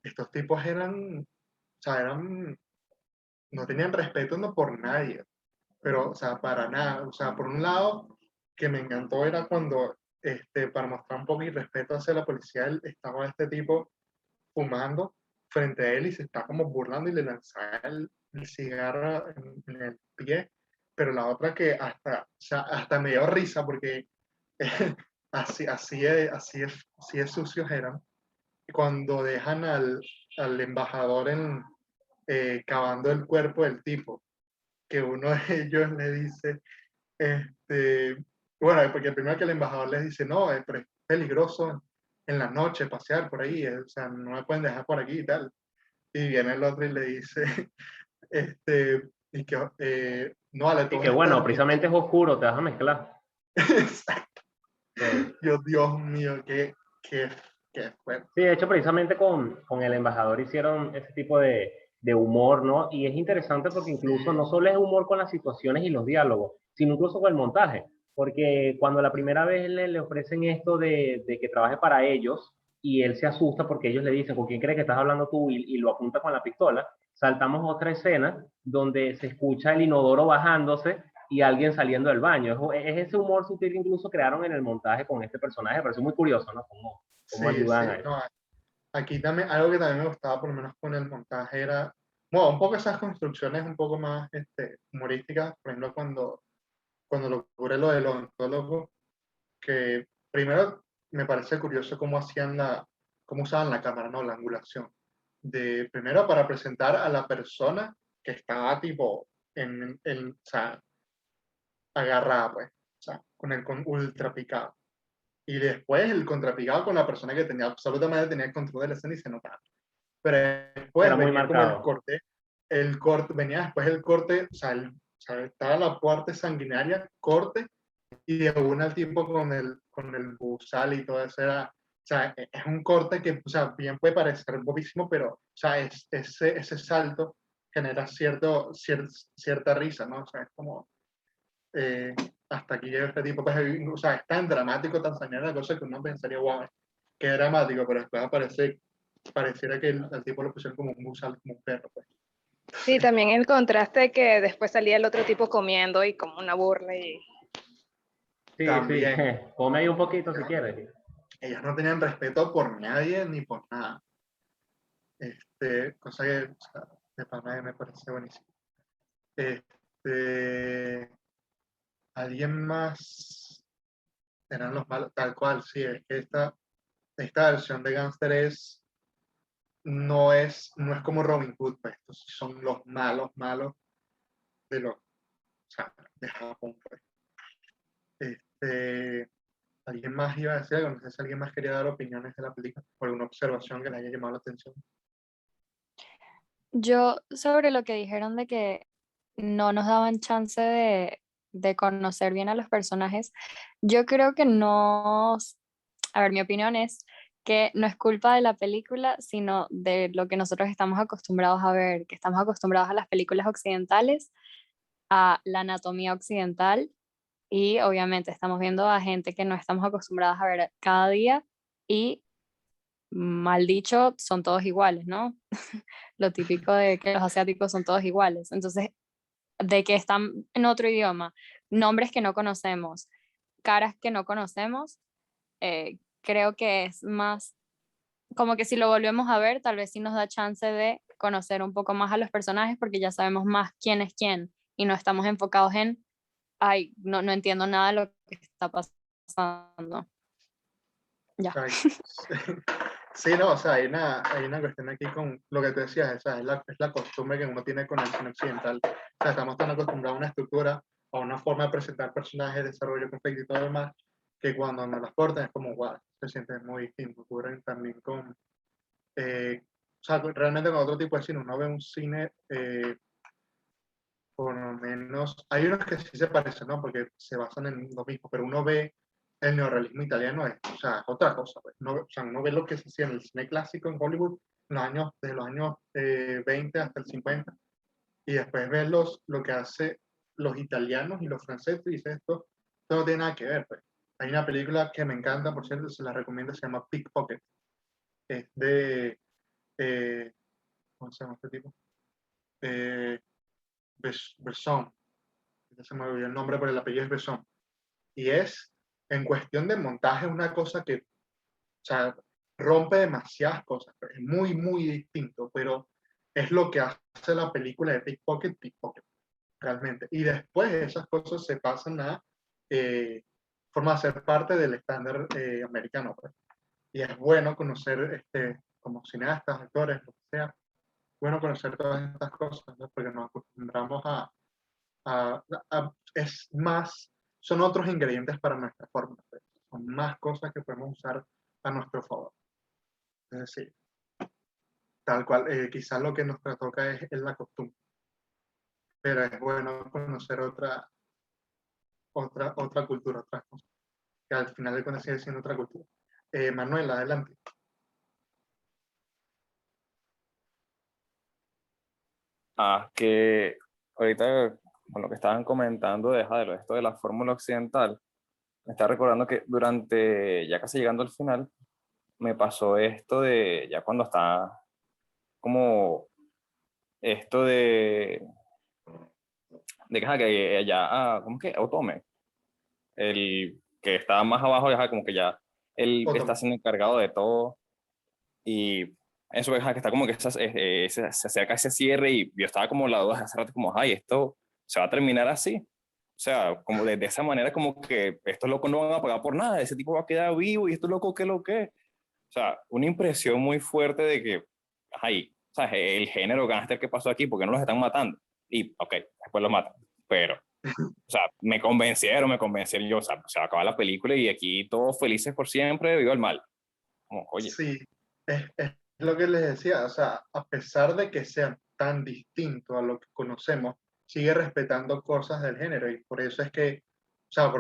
estos tipos o sea, no tenían respeto no por nadie, pero, o sea, para nada. O sea, por un lado, que me encantó era cuando, para mostrar un poco de respeto hacia la policía, estaba este tipo fumando frente a él y se está como burlando y le lanzaba el cigarro en el pie, pero la otra que o sea, hasta me dio risa porque así es sucios eran. Cuando dejan al embajador cavando el cuerpo del tipo, que uno de ellos le dice, bueno, porque primero que el embajador les dice, no, pero es peligroso en la noche pasear por ahí, o sea, no me pueden dejar por aquí y tal. Y viene el otro y le dice, y que, no vale, Y todos que bueno, están bien. precisamente es oscuro, te vas a mezclar. Sí. Dios mío, qué fuerte. Sí, de hecho, precisamente con el embajador hicieron ese tipo de humor, ¿no? Y es interesante porque incluso no solo es humor con las situaciones y los diálogos, sino incluso con el montaje. Porque cuando la primera vez le ofrecen esto de que trabaje para ellos y él se asusta porque ellos le dicen, ¿con quién crees que estás hablando tú? Y lo apunta con la pistola, saltamos otra escena donde se escucha el inodoro bajándose y alguien saliendo del baño. Es ese humor sutil que incluso crearon en el montaje con este personaje. Me pareció muy curioso, ¿no? Cómo Sí, sí, ayudan a eso. no, aquí también, algo que también me gustaba, por lo menos con el montaje, era, bueno, un poco esas construcciones un poco más humorísticas, por ejemplo, cuando lo ocurre lo del odontólogo, que primero me parece curioso cómo usaban la cámara, ¿no? La angulación. Primero para presentar a la persona que estaba tipo o sea, agarrada, pues, o sea, con ultra picado. Y después el contrapicado con la persona que tenía el control de la escena y se notaba. Pero Era después muy venía como marcado. venía después el corte, o sea, estaba la parte sanguinaria, corte, y de una el tipo con el buzal y todo eso era, o sea, es un corte que, o sea, bien puede parecer bobísimo, pero, o sea, ese salto genera cierta risa, ¿no? O sea, es como, eh, hasta aquí llega este tipo, pues, o sea, es tan dramático, tan sanguinaria la cosa que uno pensaría, wow, qué dramático, pero después pareciera que el tipo lo pusieron como un buzal, como un perro, pues. Sí, también el contraste que después salía el otro tipo comiendo y como una burla y Sí, sí, También, come ahí un poquito si quieres. ellos no tenían respeto por nadie ni por nada. Cosa que, o sea, de pana me parece buenísimo. Este, alguien más eran los malos, tal cual, sí, es que esta versión de Gangster no es como Robin Hood, pues estos sí son los malos, malos o sea, de Japón, pues. ¿Alguien más iba a decir algo? No sé si alguien más quería dar opiniones de la película o alguna observación que le haya llamado la atención. Yo, sobre lo que dijeron de que no nos daban chance de conocer bien a los personajes, yo creo que no, a ver, mi opinión es que no es culpa de la película, sino de lo que nosotros estamos acostumbrados a ver, que estamos acostumbrados a las películas occidentales, a la anatomía occidental, y obviamente estamos viendo a gente que no estamos acostumbrados a ver cada día, y mal dicho, son todos iguales, ¿no? Lo típico de que los asiáticos son todos iguales. Entonces, de que están en otro idioma, nombres que no conocemos, caras que no conocemos, creo que es más como que si lo volvemos a ver, tal vez sí nos da chance de conocer un poco más a los personajes porque ya sabemos más quién es quién y no estamos enfocados en, ay, no entiendo nada de lo que está pasando. Ya. Ay, sí, no, o sea, hay una cuestión aquí con lo que tú decías, o sea, es la costumbre que uno tiene con el cine occidental. O sea, estamos tan acostumbrados a una estructura, a una forma de presentar personajes, desarrollo, conflicto y todo lo demás, que cuando nos las cortan es como, wow, se siente muy distinto. Ocurren también o sea, realmente con otro tipo de cine, uno ve un cine, por lo menos, hay unos que sí se parecen, ¿no? Porque se basan en lo mismo, pero uno ve el neorrealismo italiano, o sea, es otra cosa, pues. O sea, uno ve lo que se hacía en el cine clásico en Hollywood desde los años 20 hasta el 50, y después ves lo que hace los italianos y los franceses, y dice esto no tiene nada que ver, pues. Hay una película que me encanta, por cierto, se la recomiendo, se llama Pickpocket. Es de, eh, ¿cómo se llama este tipo? Eh, Besson. Se me olvidó el nombre, pero el apellido es Besson. Y en cuestión de montaje, una cosa que, o sea, rompe demasiadas cosas. Es muy, muy distinto, pero es lo que hace la película de Pickpocket, realmente. Y después esas cosas se pasan a forma de ser parte del estándar americano, pues. Y es bueno conocer, como cineastas, actores, lo que sea, bueno conocer todas estas cosas, ¿no? Porque nos acostumbramos es más, son otros ingredientes para nuestra forma, pues. Son más cosas que podemos usar a nuestro favor. Es decir, tal cual, quizás lo que nos toca es la costumbre, pero es bueno conocer otra cultura, otras cosas, que al final de cuentas sigue siendo otra cultura. Manuel, adelante. Que ahorita con lo que estaban comentando de esto de la fórmula occidental, me está recordando que durante, ya casi llegando al final, me pasó esto de, ya cuando está como esto que allá, ¿cómo que? Otome, el que estaba más abajo, ya como que ya él está siendo encargado de todo y eso que está como que se acerca a ese cierre y yo estaba como la duda hace rato como, ay, esto se va a terminar así. O sea, como de esa manera como que estos locos no van a pagar por nada, ese tipo va a quedar vivo y estos locos, ¿qué lo que? O sea, una impresión muy fuerte de que, ay, o sea, el género gángster que pasó aquí, porque no los están matando. Y, ok, después los matan. Pero, o sea, me convencieron yo, o sea, se va a acabar la película y aquí todos felices por siempre, viva el mal. Como, oye. Sí, es lo que les decía, o sea, a pesar de que sean tan distintos a lo que conocemos, sigue respetando cosas del género y por eso es que, o sea,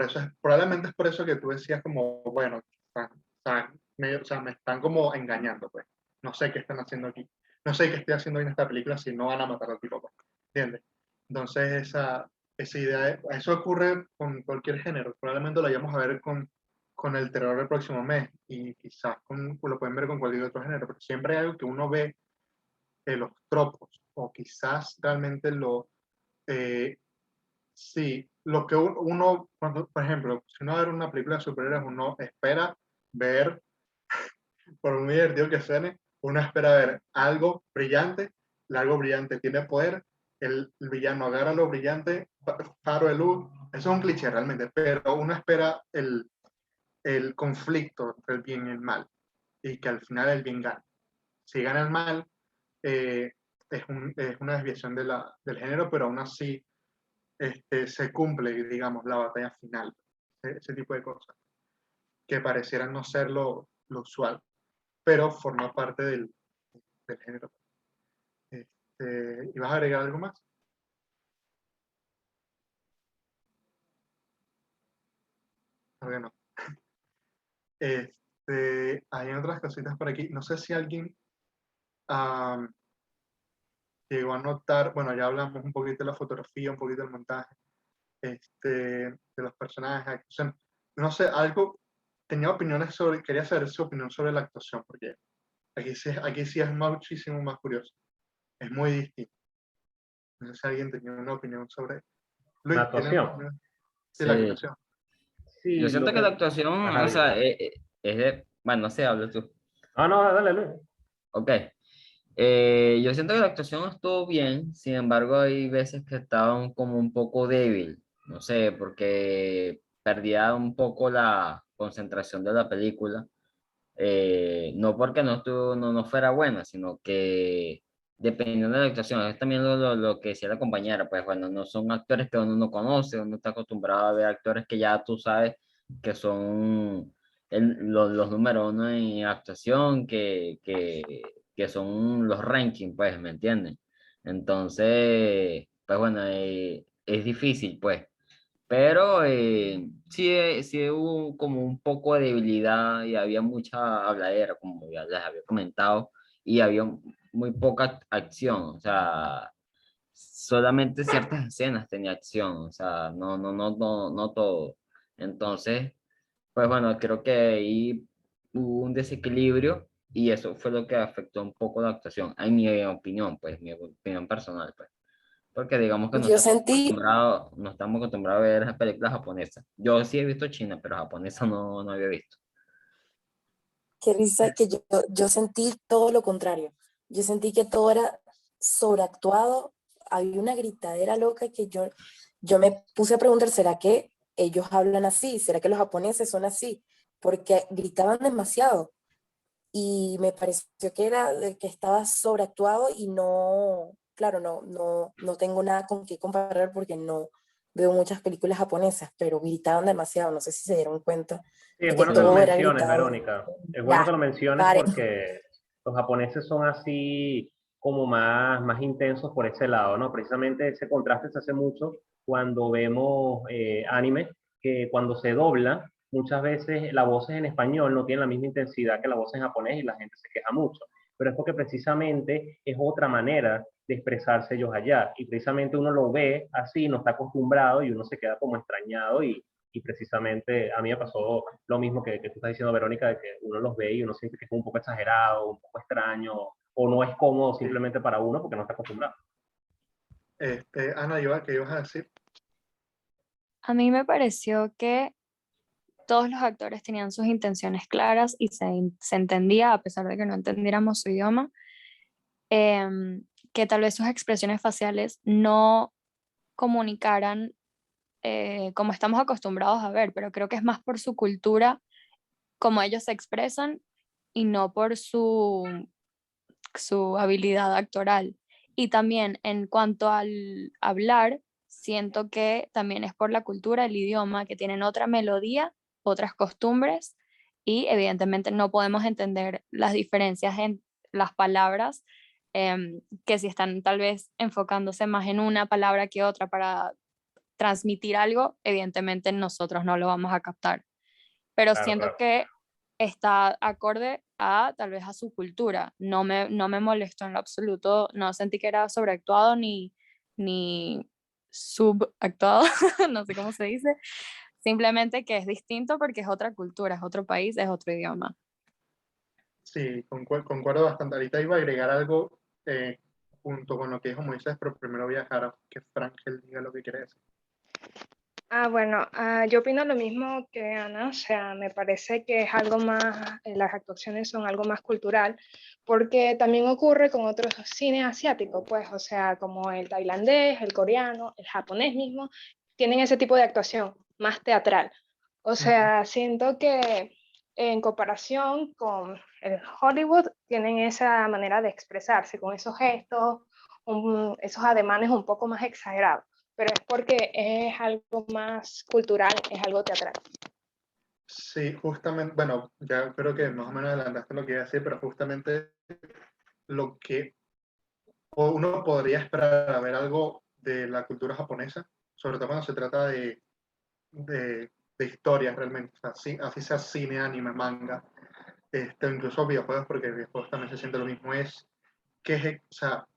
probablemente es por eso que tú decías como, bueno, o sea, me están como engañando, pues. No sé qué están haciendo aquí. No sé qué estoy haciendo en esta película si no van a matar al tipo, pues. ¿Entiendes? Entonces, esa idea, eso ocurre con cualquier género. Probablemente lo vayamos a ver con el terror del próximo mes y quizás lo pueden ver con cualquier otro género, pero siempre hay algo que uno ve, los tropos o quizás realmente eh, sí, lo que uno, cuando, por ejemplo, si uno va a ver una película de superhéroes, uno espera ver, por muy divertido que suene, uno espera ver algo brillante tiene poder, el villano agarra lo brillante, faro de luz, eso es un cliché realmente, pero uno espera el conflicto entre el bien y el mal, y que al final el bien gana. Si gana el mal, es una desviación del género, pero aún así se cumple, digamos, la batalla final, ese tipo de cosas, que parecieran no ser lo usual, pero forma parte del género. ¿Ibas a agregar algo más? Creo que no. Hay otras cositas por aquí. No sé si alguien am, llegó a notar, bueno, ya hablamos un poquito de la fotografía, un poquito del montaje, de los personajes, o sea, no sé, algo, tenía opiniones sobre, quería saber su opinión sobre la actuación, porque aquí sí es muchísimo más curioso, es muy distinto. No sé si alguien tenía una opinión sobre... La Luis, ¿tienes una actuación. opinión de la Sí, actuación? yo Sí, siento lo que la que... actuación, Ajá, o dime. sea, es de, bueno, no sé, habla tú. Ah, no, dale, Luis. Ok. Yo siento que la actuación estuvo bien, sin embargo, hay veces que estaban como un poco débil, no sé, porque perdía un poco la concentración de la película. No porque no fuera buena, sino que dependiendo de la actuación, es también lo que decía la compañera, pues bueno, no son actores que uno no conoce, uno está acostumbrado a ver actores que ya tú sabes que son los número uno en actuación, que son los rankings, pues, ¿me entienden? Entonces, pues bueno, es difícil, pues. Pero sí, sí hubo como un poco de debilidad y había mucha habladera, como ya les había comentado, y había muy poca acción, o sea, solamente ciertas escenas tenía acción, o sea, no todo. Entonces, pues bueno, creo que ahí hubo un desequilibrio y eso fue lo que afectó un poco la actuación, en mi opinión, pues, mi opinión personal, pues. Porque digamos que Yo sentí no estamos acostumbrados a ver películas japonesas. Yo sí he visto China, pero japonesa no había visto. que risa, que yo sentí todo lo contrario. Yo sentí que todo era sobreactuado, había una gritadera loca que yo me puse a preguntar, ¿será que ellos hablan así? ¿Será que los japoneses son así? Porque gritaban demasiado y me pareció que que estaba sobreactuado y no, claro, no tengo nada con qué comparar porque no veo muchas películas japonesas, pero gritaban demasiado, no sé si se dieron cuenta Sí, es de que bueno que lo todo era menciones, gritado. Verónica. Es bueno que Ya, lo menciones pare. porque los japoneses son así como más intensos por ese lado, ¿no? Precisamente ese contraste se hace mucho cuando vemos anime, que cuando se dobla, muchas veces las voces en español no tienen la misma intensidad que la voz en japonés y la gente se queja mucho. Pero es porque precisamente es otra manera de expresarse ellos allá. Y precisamente uno lo ve así, no está acostumbrado y uno se queda como extrañado y precisamente a mí me pasó lo mismo que tú estás diciendo, Verónica, de que uno los ve y uno siente que es un poco exagerado, un poco extraño, o no es cómodo simplemente para uno porque no está acostumbrado. Ana, ¿qué ibas a decir? A mí me pareció que todos los actores tenían sus intenciones claras y se entendía, a pesar de que no entendiéramos su idioma, que tal vez sus expresiones faciales no comunicaran como estamos acostumbrados a ver, pero creo que es más por su cultura, como ellos se expresan y no por su habilidad actoral. Y también en cuanto al hablar, siento que también es por la cultura, el idioma, que tienen otra melodía, otras costumbres y evidentemente no podemos entender las diferencias en las palabras, que si están tal vez enfocándose más en una palabra que otra para transmitir algo, evidentemente nosotros no lo vamos a captar. Pero Claro, siento claro. que está acorde a tal vez a su cultura. No me molestó en lo absoluto, no sentí que era sobreactuado ni subactuado, no sé cómo se dice. Simplemente que es distinto porque es otra cultura, es otro país, es otro idioma. Sí, concuerdo bastante. Ahorita iba a agregar algo junto con lo que dijo Moisés, pero primero voy a dejar a que Frankel diga lo que quiere decir. Bueno, yo opino lo mismo que Ana, o sea, me parece que es algo más, las actuaciones son algo más cultural, porque también ocurre con otros cines asiáticos, pues, o sea, como el tailandés, el coreano, el japonés mismo, tienen ese tipo de actuación más teatral. O sea, siento que en comparación con el Hollywood, tienen esa manera de expresarse, con esos gestos, esos ademanes un poco más exagerados, pero es porque es algo más cultural, es algo teatral. Sí, justamente, bueno, ya creo que más o menos adelantaste lo que iba a decir, pero justamente lo que uno podría esperar a ver algo de la cultura japonesa, sobre todo cuando se trata de historias realmente, o sea, así sea cine, anime, manga, incluso videojuegos, porque videojuegos también se siente lo mismo, es que, o sea,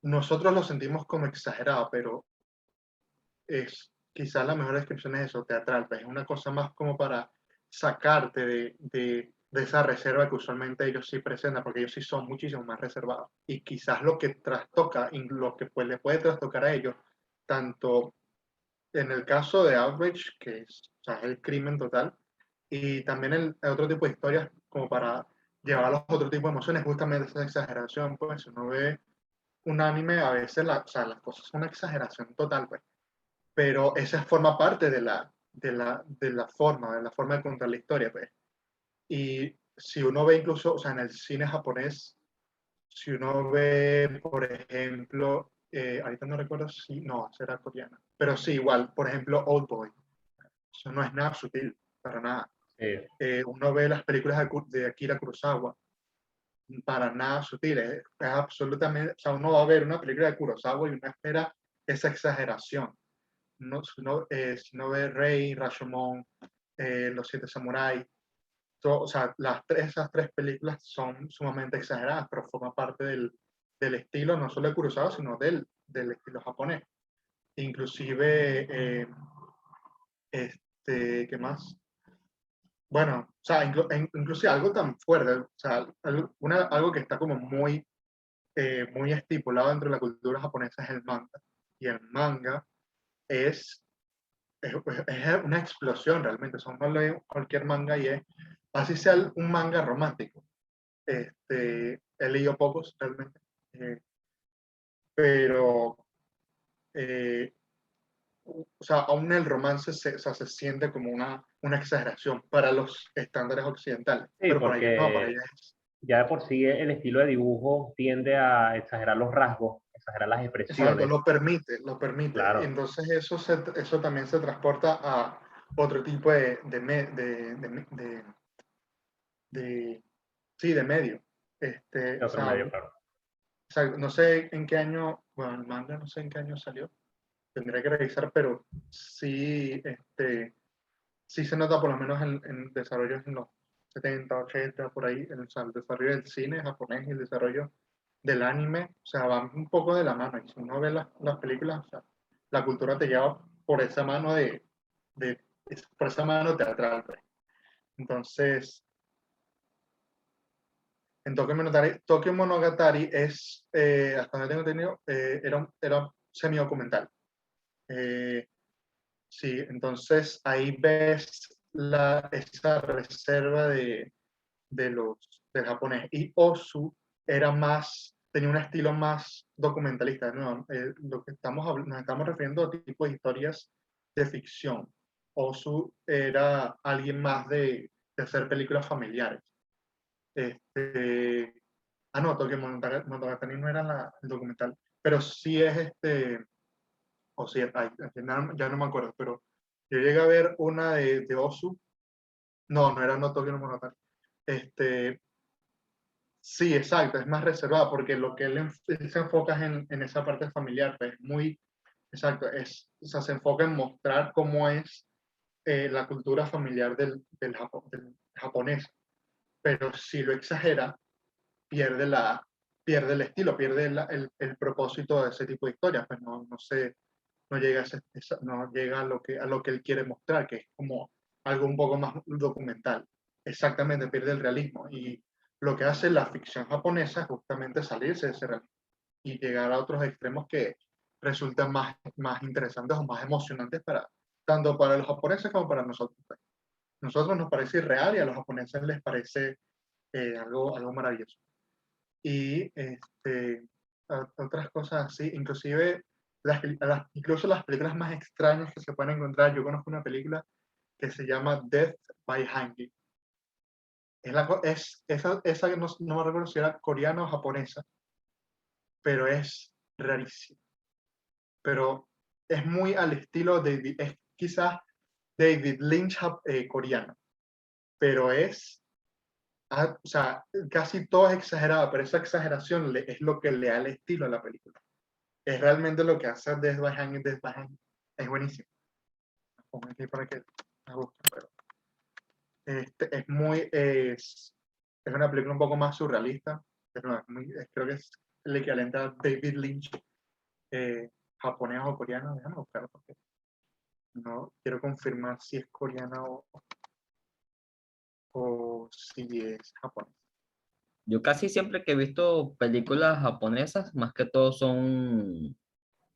nosotros lo sentimos como exagerado, pero es quizás la mejor descripción es eso, teatral, pues es una cosa más como para sacarte de esa reserva que usualmente ellos sí presentan, porque ellos sí son muchísimo más reservados. Y quizás lo que trastoca, y lo que pues, le puede trastocar a ellos, tanto en el caso de Outrage, que es, o sea, es el crimen total, y también el otro tipo de historias como para llevar a los otros tipos de emociones, justamente esa exageración, pues uno ve un anime, a veces o sea, las cosas son una exageración total, pues, pero esa forma parte de la forma de contar la historia, pues. Y si uno ve incluso, o sea, en el cine japonés, si uno ve, por ejemplo, ahorita no recuerdo si, no, será coreana, pero sí, igual, por ejemplo, Oldboy, eso no es nada sutil, para nada. Uno ve las películas de Akira Kurosawa, para nada sutil, es absolutamente, o sea, uno va a ver una película de Kurosawa y uno espera esa exageración. No, si no ve Rey, Rashomon, Los Siete Samuráis, o sea, esas tres películas son sumamente exageradas, pero forman parte del estilo, no solo de Kurosawa, sino del estilo japonés. Inclusive, ¿qué más? Bueno, o sea, inclusive algo tan fuerte, o sea, algo que está como muy estipulado dentro de la cultura japonesa es el manga. Y el manga es es una explosión realmente. O sea, uno lee cualquier manga y es, así sea un manga romántico. He leído pocos realmente, pero, o sea, aún el romance o sea, se siente como una exageración para los estándares occidentales, Sí, pero para ellos no, para porque ellos es. ya de por sí el estilo de dibujo tiende a exagerar los rasgos, exagerar las Exacto, expresiones. lo permite, lo permite. Y Claro, entonces eso también se transporta a otro tipo sí, de medio. de O otro sea, medio, claro. no sé en qué año, bueno, el manga no sé en qué año salió, tendría que revisar, pero sí, sí se nota por lo menos en desarrollos en los 70, 80, por ahí, o sea, el desarrollo del cine japonés y el desarrollo del anime, o sea, van un poco de la mano, y si uno ve las películas, o sea, la cultura te lleva por esa mano por esa mano teatral, pues. Entonces, en Tokyo Monogatari es, hasta donde tengo entendido, era un semi-documental. Sí, entonces ahí ves esa reserva del japonés. Y Osu tenía un estilo más documentalista. ¿No? Lo que nos estamos refiriendo a tipo de historias de ficción. Osu era alguien más de hacer películas familiares. Este, no, Tokyo Monogatari no era el documental, pero sí es o sí, ya no me acuerdo, pero yo llegué a ver una de Osu, no era no Tokyo Monogatari. Este, sí, exacto, es más reservado, porque lo que él se enfoca es en esa parte familiar, pues muy, exacto, o sea, se enfoca en mostrar cómo es la cultura familiar del japonés, pero si lo exagera, pierde pierde el estilo, pierde el propósito de ese tipo de historias, pues no llega no llega a lo que él quiere mostrar, que es como algo un poco más documental. Exactamente, pierde el realismo. Y lo que hace la ficción japonesa es justamente salirse de ese realismo y llegar a otros extremos que resultan más interesantes o más emocionantes tanto para los japoneses como para nosotros. Nosotros nos parece irreal y a los japoneses les parece algo maravilloso. Y otras cosas así, inclusive incluso las películas más extrañas que se pueden encontrar. Yo conozco una película que se llama Death by Hanging. Esa no me recuerdo si era coreana o japonesa, pero es rarísima. Pero es muy al estilo de, es quizás David Lynch coreano, pero o sea, casi todo es exagerado, pero esa exageración es lo que le da el estilo a la película. Es realmente lo que hace Death by Hanging, es buenísimo. Pongo aquí para que me guste, pero es una película un poco más surrealista, pero no, creo que es el equivalente a David Lynch japonés o coreano. Déjame buscarlo porque no quiero confirmar si es coreana o si es japonés. Yo casi siempre que he visto películas japonesas, más que todo son,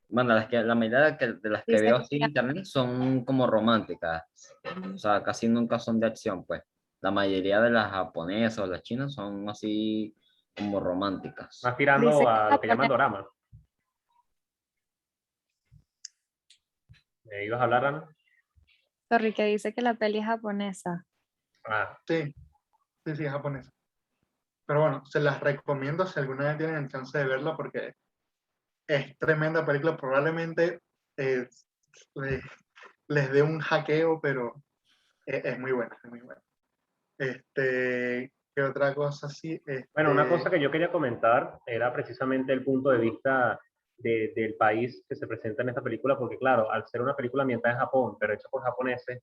bueno, la mayoría de las que Dice veo que así en internet son como románticas. O sea, casi nunca son de acción, pues. La mayoría de las japonesas o las chinas son así como románticas. Más tirando dice que a lo que llaman japonés. dorama. ¿Me ibas a hablar, Ana? Sorry, que dice que la peli es japonesa. Ah, Sí, sí, es japonesa. Pero bueno, se las recomiendo si alguna vez tienen el chance de verla porque es tremenda película. Probablemente eh, les, les dé un hackeo, pero es muy buena, es muy buena. ¿Qué otra cosa sí? bueno, una cosa que yo quería comentar era precisamente el punto de vista del país que se presenta en esta película, porque claro, al ser una película ambientada en Japón, pero hecha por japoneses,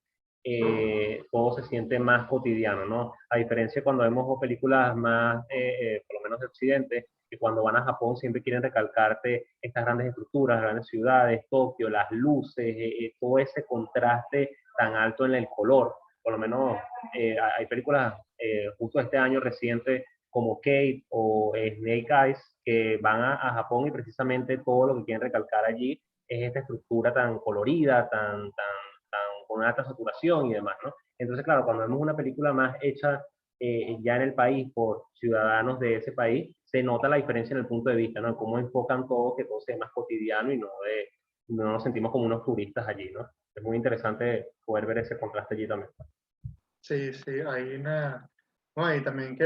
todo se siente más cotidiano, ¿no? A diferencia cuando vemos películas más, por lo menos de Occidente, que cuando van a Japón siempre quieren recalcarte estas grandes estructuras, grandes ciudades, Tokio, las luces, todo ese contraste tan alto en el color. Por lo menos hay películas justo este año reciente como Kate o Snake Eyes que van a Japón y precisamente todo lo que quieren recalcar allí es esta estructura tan colorida, con una alta saturación y demás, ¿no? Entonces, claro, cuando vemos una película más hecha ya en el país por ciudadanos de ese país, se nota la diferencia en el punto de vista, ¿no? Cómo enfocan todo, que todo sea más cotidiano y no nos sentimos como unos turistas allí, ¿no? Es muy interesante poder ver ese contraste allí también. Sí, sí, hay una... No, y también que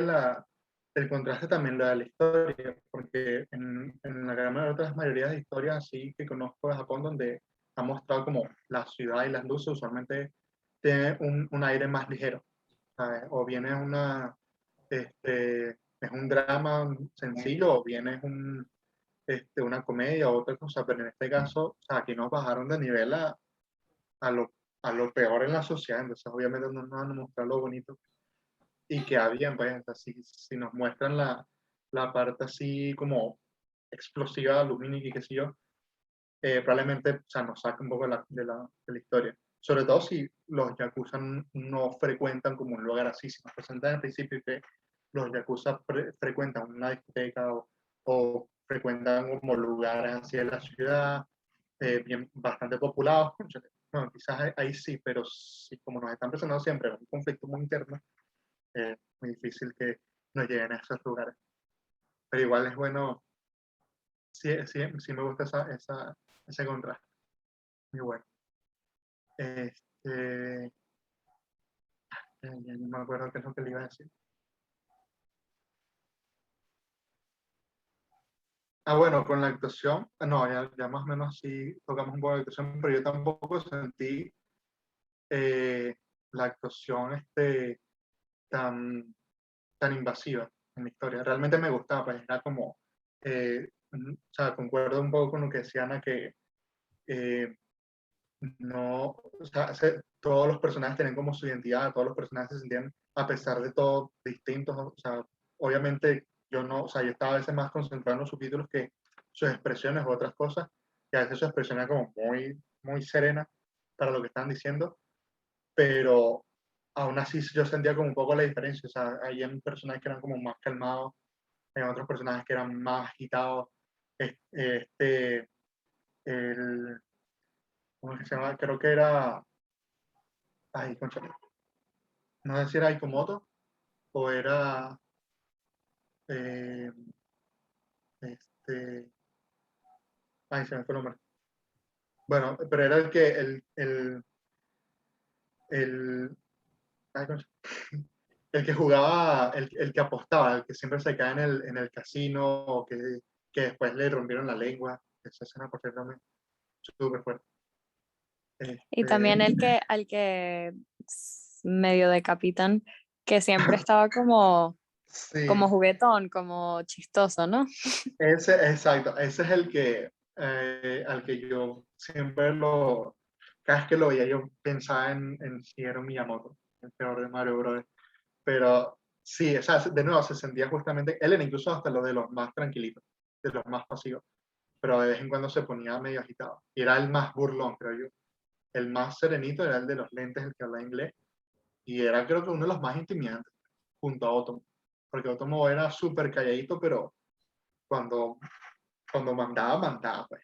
el contraste también lo da la historia, porque en la gran mayoría de historias así que conozco de Japón, donde ha mostrado como la ciudad y las luces, usualmente tiene un aire más ligero, ¿sabes? O viene es un drama sencillo, o viene una comedia o otra cosa, pero en este caso, o sea, aquí nos bajaron de nivel a lo, a lo peor en la sociedad, entonces obviamente no nos van a mostrar lo bonito y que había, pues, así, si nos muestran la parte así como explosiva, lumínica y qué sé yo, probablemente, o sea, nos saca un poco de la historia. Sobre todo si los yakuza no frecuentan como un lugar así, si nos presentan al principio que los yakuza frecuentan una discoteca o frecuentan como lugares así en la ciudad, bastante populados, bueno, quizás ahí sí, pero sí, como nos están presentando siempre un conflicto muy interno, muy difícil que nos lleguen a esos lugares. Pero igual es bueno, sí, sí, sí me gusta ese contraste. Muy bueno. Ya no me acuerdo qué es lo que le iba a decir. Ah, bueno, con la actuación, no, ya más o menos sí tocamos un poco de actuación, pero yo tampoco sentí eh, la actuación tan, tan invasiva en la historia. Realmente me gustaba, pues era como, o sea, concuerdo un poco con lo que decía Ana, que no, o sea, todos los personajes tienen como su identidad, todos los personajes se sentían, a pesar de todo, distintos, o sea, obviamente yo no, o sea, yo estaba a veces más concentrado en los subtítulos que sus expresiones u otras cosas, y a veces su expresión era como muy serena para lo que están diciendo, pero aún así yo sentía como un poco la diferencia, o sea, hay personajes que eran como más calmados, hay otros personajes que eran más agitados, el, ¿cómo es que se llama? Creo que era, ay, concha, no sé si era Aikomoto o era eh, este, ay, se me fue el nombre. Bueno, pero era el que, el, ay, ¿cómo se llama? El que jugaba, el que apostaba, el que siempre se cae en el casino, o que después le rompieron la lengua. Esa escena, por cierto, súper fuerte. Y también Este, al que medio decapitan, que siempre estaba como sí, juguetón, como chistoso, ¿no? exacto, ese es el que, al que yo siempre cada vez que lo veía yo pensaba en Shigeru Miyamoto, el peor de Mario Bros. Pero sí, o sea, de nuevo se sentía justamente, él era incluso hasta lo de los más tranquilitos, de los más pasivos, pero de vez en cuando se ponía medio agitado. Y era el más burlón, creo yo. El más serenito era el de los lentes, el que hablaba inglés, y era creo que uno de los más intimidantes, junto a Otomo, porque Otomo era súper calladito, pero cuando, cuando mandaba, pues.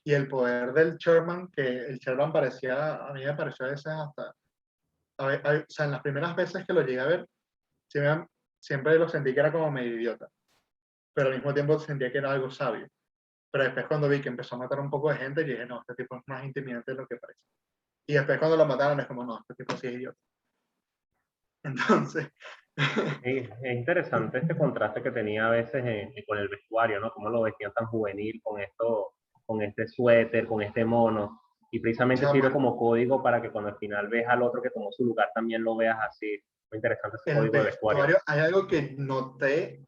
Y el poder del Sherman, que el Sherman parecía, a mí me pareció a veces hasta, o sea, en las primeras veces que lo llegué a ver, siempre, siempre lo sentí que era como medio idiota, pero al mismo tiempo sentía que era algo sabio. Pero después cuando vi que empezó a matar un poco de gente, dije, no, este tipo es más intimidante de lo que parece. Y después cuando lo mataron es como, no, este tipo sí es idiota. Entonces, Es interesante este contraste que tenía a veces con el vestuario, ¿no? Cómo lo vestían tan juvenil con esto, con este suéter, con este mono. Y precisamente sirve chama, como código para que cuando al final ves al otro que tomó su lugar también lo veas así. Muy interesante ese el código de vestuario. vestuario, hay algo que noté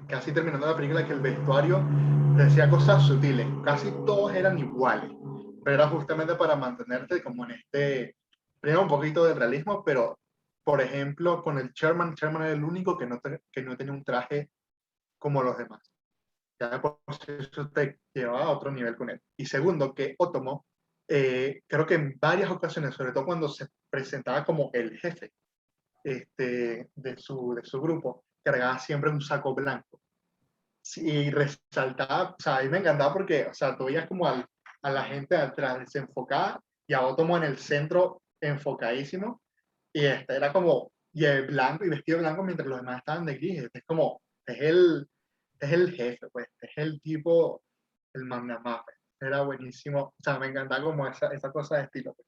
casi terminando la película, que el vestuario decía cosas sutiles, casi todos eran iguales, pero era justamente para mantenerte como en este, primero un poquito de realismo, pero por ejemplo con el Sherman era el único que no tenía un traje como los demás. Ya por eso te llevaba a otro nivel con él. Y segundo, que Otomo, creo que en varias ocasiones, sobre todo cuando se presentaba como el jefe de su grupo, cargaba siempre un saco blanco. Sí, y resaltaba, o sea, a mí me encantaba porque, o sea, tú veías como a la gente atrás desenfocada y a Otomo en el centro enfocadísimo, y este era como, y el blanco y vestido blanco mientras los demás estaban de gris. Es como, es el jefe, pues, es el tipo, el mandamás, pues. Era buenísimo, o sea, me encantaba como esa cosa de estilo, pues.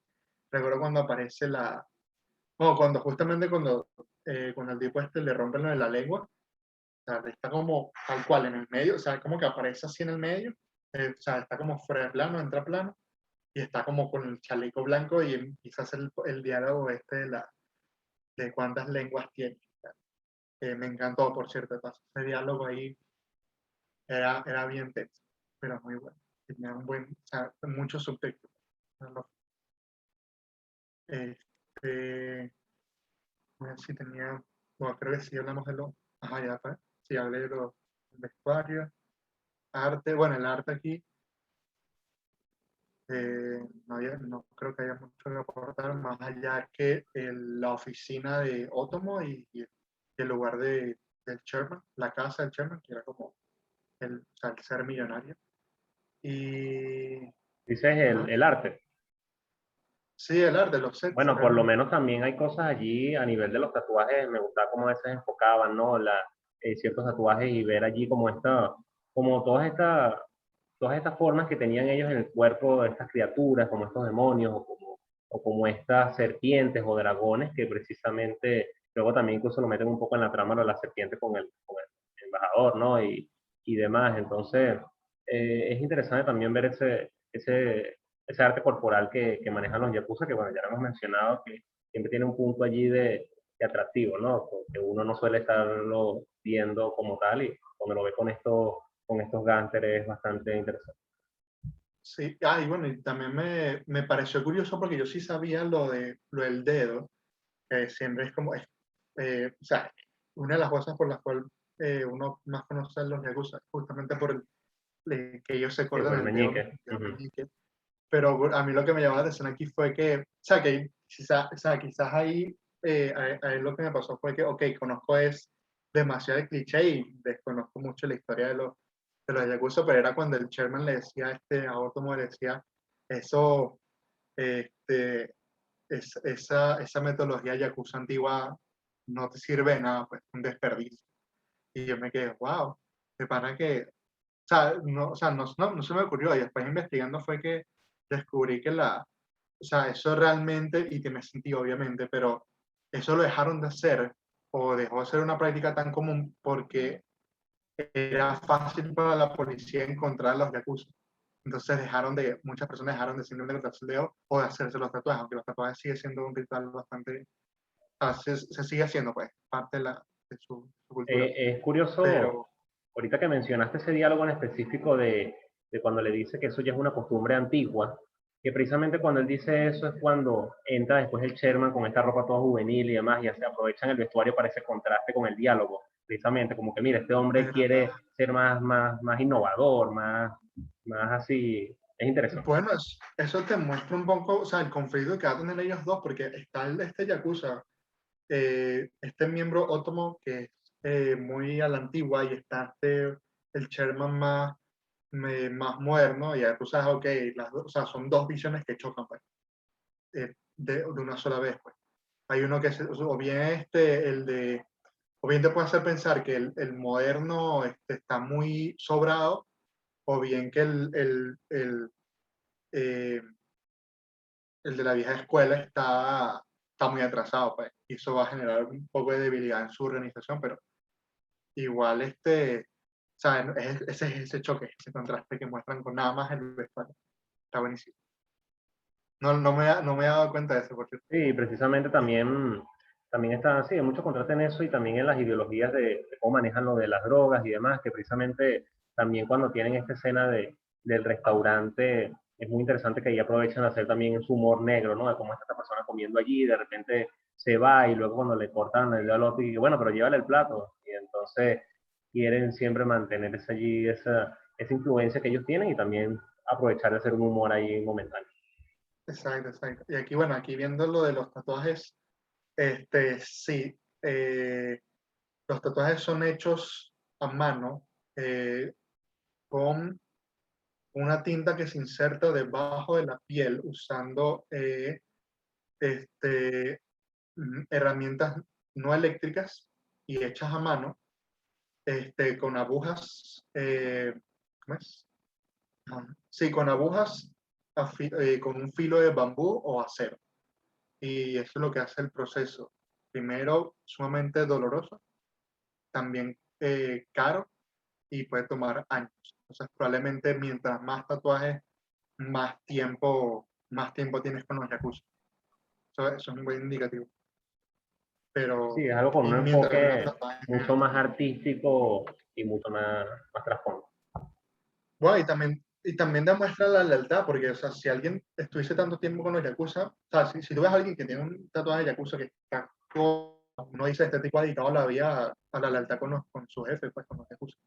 Recuerdo cuando aparece no, cuando justamente cuando el tipo le rompen lo de la lengua, o sea, está como tal cual en el medio, o sea, como que aparece así en el medio, o sea, está como fuera de plano, entra plano, y está como con el chaleco blanco y empieza a hacer el diálogo de cuántas lenguas tiene. Me encantó, por cierto, ese diálogo ahí era bien tenso, pero muy bueno. Tenía un buen, o sea, mucho subtexto. Este, a ver si tenía, bueno, creo que sí hablamos de lo, ajá, ya fue, sí hablé de los vestuarios, arte, bueno, el arte aquí, no creo que haya mucho que aportar, más allá que la oficina de Otomo y el lugar del Sherman, la casa del Sherman, que era como o sea, el ser millonario. Y, Dices ajá, el arte. sí, el arte, los sets, Bueno, por lo realmente. menos también hay cosas allí a nivel de los tatuajes. Me gustaba cómo a veces enfocaban, ¿no? Ciertos tatuajes y ver allí como como todas estas formas que tenían ellos en el cuerpo de estas criaturas, como estos demonios o como estas serpientes o dragones que precisamente luego también incluso lo meten un poco en la trama de la serpiente con el embajador, ¿no? Y demás. Entonces, es interesante también ver ese arte corporal que manejan los yakuza, que bueno, ya lo hemos mencionado, que siempre tiene un punto allí de atractivo, ¿no? Porque uno no suele estarlo viendo como tal y cuando lo ve con estos gánsteres es bastante interesante. Sí, y bueno, y también me pareció curioso porque yo sí sabía lo del dedo, que siempre es como, o sea, una de las cosas por las cuales uno más conoce a los yakuza, justamente por que ellos se Sí, por cortan el meñique. el dedo Ujú. meñique. Pero a mí lo que me llamó la atención aquí fue que, o sea, que quizás ahí, a él lo que me pasó fue que, ok, conozco es demasiado de cliché y desconozco mucho la historia de los Yakuza, pero era cuando el chairman le decía a Otomo, le decía, eso, este, esa metodología Yakuza antigua no te sirve de nada, pues, un desperdicio. Y yo me quedé, wow, de pana que no se me ocurrió, y después investigando fue que descubrí que o sea, eso realmente, y tiene sentido obviamente, pero eso lo dejaron de hacer, o dejó de ser una práctica tan común porque era fácil para la policía encontrar a los yakuza. Entonces muchas personas dejaron de simplemente cortarse el dedo o de hacerse los tatuajes, aunque los tatuajes sigue siendo un ritual bastante, se sigue haciendo pues, parte de su cultura. Es curioso, Pero, ahorita que mencionaste ese diálogo en específico de cuando le dice que eso ya es una costumbre antigua, que precisamente cuando él dice eso es cuando entra después el Sherman con esta ropa toda juvenil y demás, y se aprovechan el vestuario para ese contraste con el diálogo, precisamente, como que mira, este hombre quiere ser más innovador, más así, es interesante. bueno, eso te muestra un poco, o sea, el conflicto que va a tener ellos dos, porque está este yakuza, este miembro Otomo que es muy a la antigua, y está el Sherman más moderno, y ya tú sabes, ok, o sea, son dos visiones que chocan pues, de una sola vez. Pues. Hay uno que o bien o bien te puede hacer pensar que el moderno está muy sobrado, o bien que eh, el de la vieja escuela está muy atrasado, pues, y eso va a generar un poco de debilidad en su organización, pero igual ¿saben? Ese choque, ese contraste que muestran con nada más el vestuario. Está buenísimo. No me he dado cuenta de eso, por cierto. Sí, precisamente también está, sí, hay mucho contraste en eso y también en las ideologías de cómo manejan lo de las drogas y demás, que precisamente también cuando tienen esta escena del restaurante, es muy interesante que ahí aprovechan de hacer también su humor negro, ¿no? De cómo está esta persona comiendo allí, de repente se va y luego cuando le cortan el dedo al otro y bueno, pero llévale el plato. Y entonces quieren siempre mantener esa influencia que ellos tienen y también aprovechar de hacer un humor ahí momentáneo. Exacto, exacto. Y aquí, bueno, aquí viendo lo de los tatuajes, sí, los tatuajes son hechos a mano con una tinta que se inserta debajo de la piel usando este, herramientas no eléctricas y hechas a mano, con agujas, ¿cómo es? Sí, con agujas con un filo de bambú o acero. Y eso es lo que hace el proceso. Primero, sumamente doloroso, también caro, y puede tomar años. Entonces, probablemente mientras más tatuajes, más tiempo tienes con los yakuza. Eso es un buen indicativo. Sí, Pero, es algo con y un mientras menos enfoque tatuajes. mucho más artístico y mucho más trasfondo. Bueno, y también demuestra la lealtad, porque, o sea, si alguien estuviese tanto tiempo con los yakuza, o sea, si tú ves a alguien que tiene un tatuaje de yakuza que está, uno dice, este tipo ha dedicado la vida a la lealtad con su jefe, pues, con los yakuza.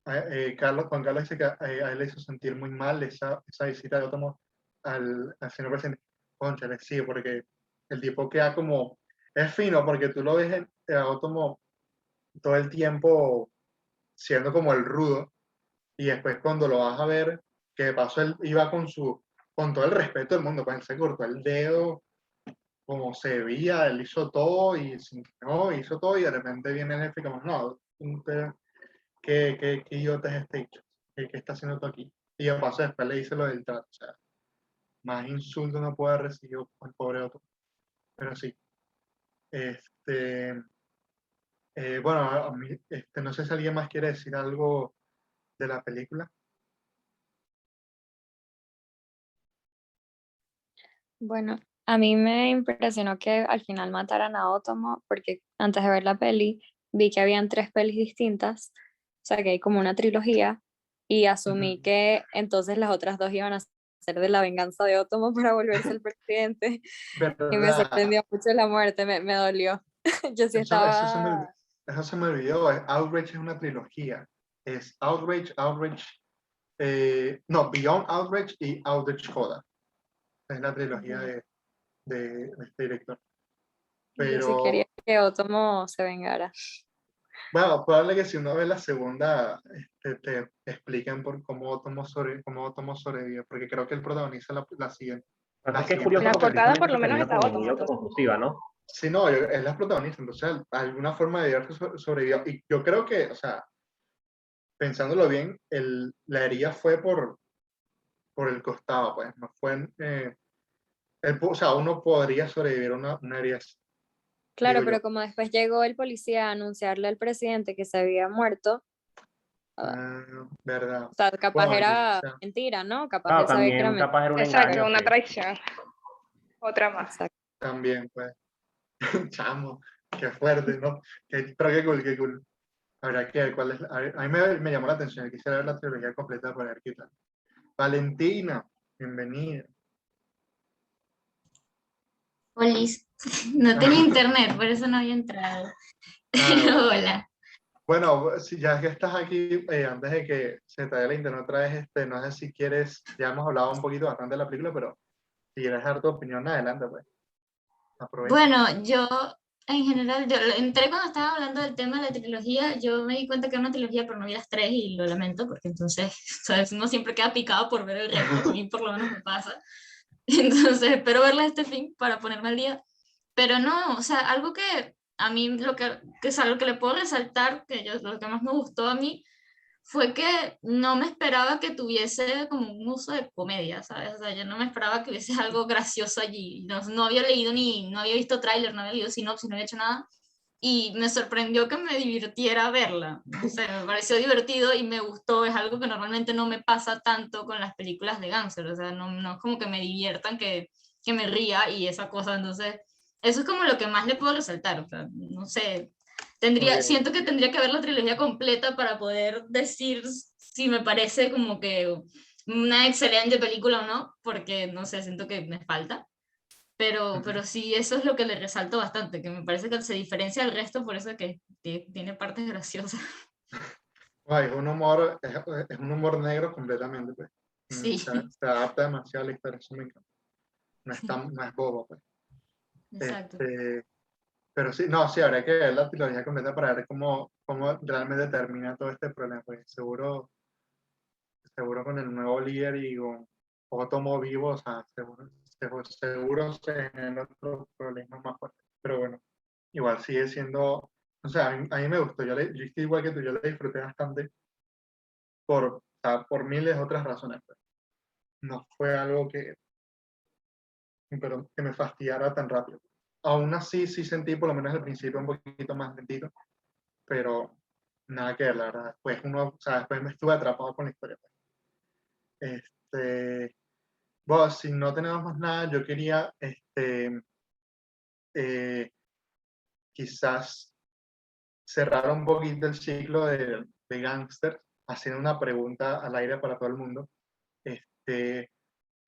Juan Carlos dice que a él le hizo sentir muy mal esa visita de Otomo al señor presidente. Cónchale, sí, porque el tipo queda como, es fino, porque tú lo ves a Otomo todo el tiempo siendo como el rudo, y después cuando lo vas a ver, que de paso él iba con todo el respeto del mundo, pues él se cortó el dedo como se veía, él hizo todo y no, hizo todo, y de repente viene el jefe y como, no, ¿qué idiota es este hecho? ¿Qué está haciendo tú aquí? Y de paso después le dice lo del trato, o sea, más insulto no puede haber recibido el pobre otro. Pero sí, este, bueno, a mí, no sé si alguien más quiere decir algo de la película. Bueno, a mí me impresionó que al final mataran a Otomo porque antes de ver la peli vi que habían 3 pelis distintas, o sea que hay como una trilogía y asumí que entonces las otras 2 iban a ser de la venganza de Otomo para volverse el presidente y me ¿Verdad? sorprendió mucho la muerte, me dolió. Yo sí estaba... Eso se me olvidó. Outrage es una trilogía. Es Outrage, no, Beyond Outrage y Outrage Coda. Es la trilogía de este director. Yo sí quería Pero, que Otomo se vengara. bueno, probable que si uno ve la segunda, te expliquen por cómo Otomo sobrevive, porque creo que él protagoniza la siguiente. Así que es siguiente curioso En la porque portada por precisamente lo menos termina está como muy Otto. autoconclusiva, ¿no? Sí, no, él las protagoniza, entonces alguna forma de ver que sobrevivió. Y yo creo que, o sea, pensándolo bien, la herida fue por el costado, pues, no fue, o sea, uno podría sobrevivir a una herida así, Claro, digo yo. pero como después llegó el policía a anunciarle al presidente que se había muerto, Verdad. o sea, capaz Bueno, o era sea, mentira, ¿no? Capaz Claro, él sabía que era también mentira. capaz era un Exacto, engaño, una sí. traición. Otra más. Exacto. también, pues, chamo, qué fuerte, ¿no? Pero qué cool, qué cool. Habrá que ver cuál es, a mí me llamó la atención, quisiera ver la trilogía completa para ver qué tal. Valentina, bienvenida. Olis, no tenía internet, por eso no había entrado. Bueno. Hola. Bueno, si ya que estás aquí, antes de que se te vaya la internet otra vez, no sé si quieres, ya hemos hablado un poquito bastante de la película, pero si quieres dar tu opinión, adelante, pues. Aprovecha. Bueno, yo en general, yo entré cuando estaba hablando del tema de la trilogía, yo me di cuenta que era una trilogía, pero no vi las tres y lo lamento, porque entonces, ¿sabes? Uno siempre queda picado por ver el resto, a mí por lo menos me pasa. Entonces espero verla este fin para ponerme al día. Pero no, o sea, algo que a mí, que es algo que le puedo resaltar, lo que más me gustó a mí, fue que no me esperaba que tuviese como un uso de comedia, ¿sabes? O sea, yo no me esperaba que hubiese algo gracioso allí. No, no había leído no había visto tráiler, no había leído sinopsis, no había hecho nada. Y me sorprendió que me divirtiera verla. No sé, me pareció divertido y me gustó. Es algo que normalmente no me pasa tanto con las películas de Gangster. O sea, no es como que me diviertan, que me ría y esa cosa. Entonces, eso es como lo que más le puedo resaltar. O sea, no sé, Ok. siento que tendría que ver la trilogía completa para poder decir si me parece como que una excelente película o no, porque no sé, siento que me falta. Pero sí, eso es lo que le resalto bastante, que me parece que se diferencia del resto por eso que tiene partes graciosas. Ay, es un humor negro completamente, pues. Sí, Se adapta demasiado a la historia, eso me encanta. No es bobo, pues. exacto. Este, pero sí, no, sí, habría que ver la trilogía completa para ver cómo realmente termina todo este problema, pues seguro con el nuevo líder y con Otomo vivo, o sea, seguro se generan otros problemas más fuertes. Pero bueno, igual sigue siendo, o sea, a mí me gustó, yo estoy igual que tú, yo la disfruté bastante o sea, por miles de otras razones. Pues. No fue algo que me fastidiara tan rápido. Aún así, sí sentí por lo menos al principio un poquito más lentito, pero nada que ver, la verdad. O sea, después me estuve atrapado con la historia. Pues. Este, bueno, si no tenemos más nada, yo quería eh, quizás cerrar un poquito el ciclo de Gangster haciendo una pregunta al aire para todo el mundo.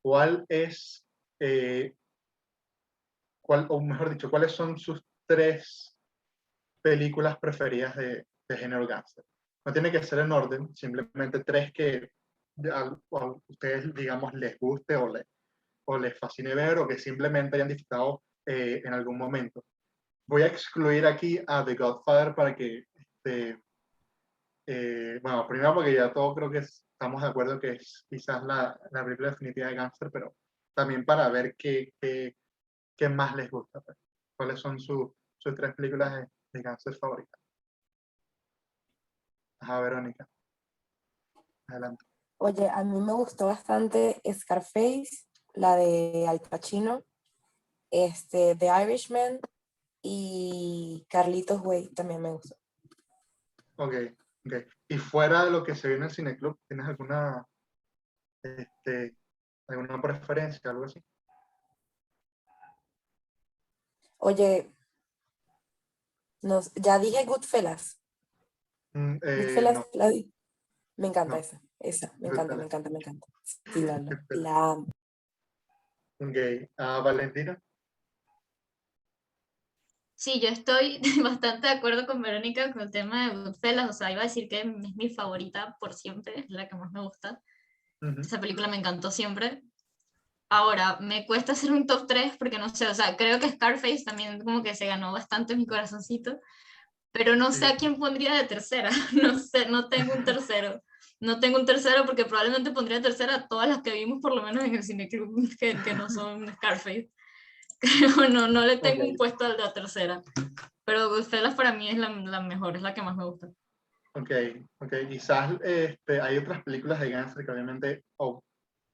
¿Cuál es, o mejor dicho, cuáles son sus tres películas preferidas de género gangster? No tiene que ser en orden, simplemente tres que a ustedes, digamos, les guste o les fascine ver o que simplemente hayan disfrutado en algún momento. Voy a excluir aquí a The Godfather para que, bueno, primero porque ya todos creo que estamos de acuerdo que es quizás la película definitiva de Gangster, pero también para ver qué más les gusta. Pues. ¿Cuáles son sus tres películas de Gangster favoritas? Ajá, Verónica, adelante. Oye, a mí me gustó bastante Scarface, la de Al Pacino, The Irishman y Carlitos Way también me gustó. Ok. Y fuera de lo que se ve en el cineclub, ¿tienes alguna preferencia, algo así? Oye, ya dije Goodfellas. Goodfellas No, la vi. Me encanta no. esa, me encanta, me Goodfellas. encanta, me encanta. Sí, Goodfellas. la amo. Ok. Valentina. Sí, yo estoy bastante de acuerdo con Verónica con el tema de Goodfellas, o sea, iba a decir que es mi favorita por siempre, es la que más me gusta. Esa película me encantó siempre. Ahora, me cuesta hacer un top 3 porque no sé, o sea, creo que Scarface también como que se ganó bastante mi corazoncito, pero no sé Sí. a quién pondría de tercera, no sé, no tengo un tercero. No tengo un tercero porque probablemente pondría de tercera a todas las que vimos por lo menos en el cineclub que no son Scarface. No le tengo un Ok. puesto al de la tercera, pero Goodfellas para mí es la mejor, es la que más me gusta. Ok, ok. Quizás hay otras películas de gánster que obviamente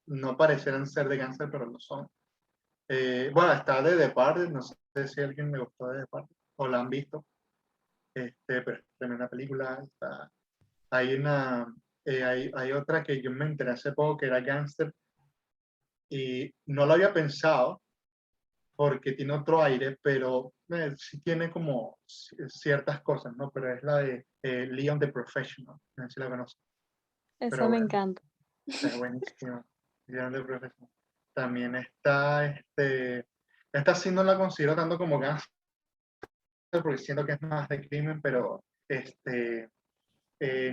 no parecieran ser de gánster, pero lo son. Bueno, está The Departed, no sé si a alguien le gustó The Departed o la han visto, pero es tremenda película. Hay otra que yo me enteré hace poco que era gánster y no lo había pensado porque tiene otro aire, pero sí tiene como ciertas cosas, ¿no? Pero es la de Leon the Professional, no sé si la conoces, Esa pero me bueno, encanta. es buenísima. Leon the Professional. También esta sí no la considero tanto como gangster, porque siento que es más de crimen, pero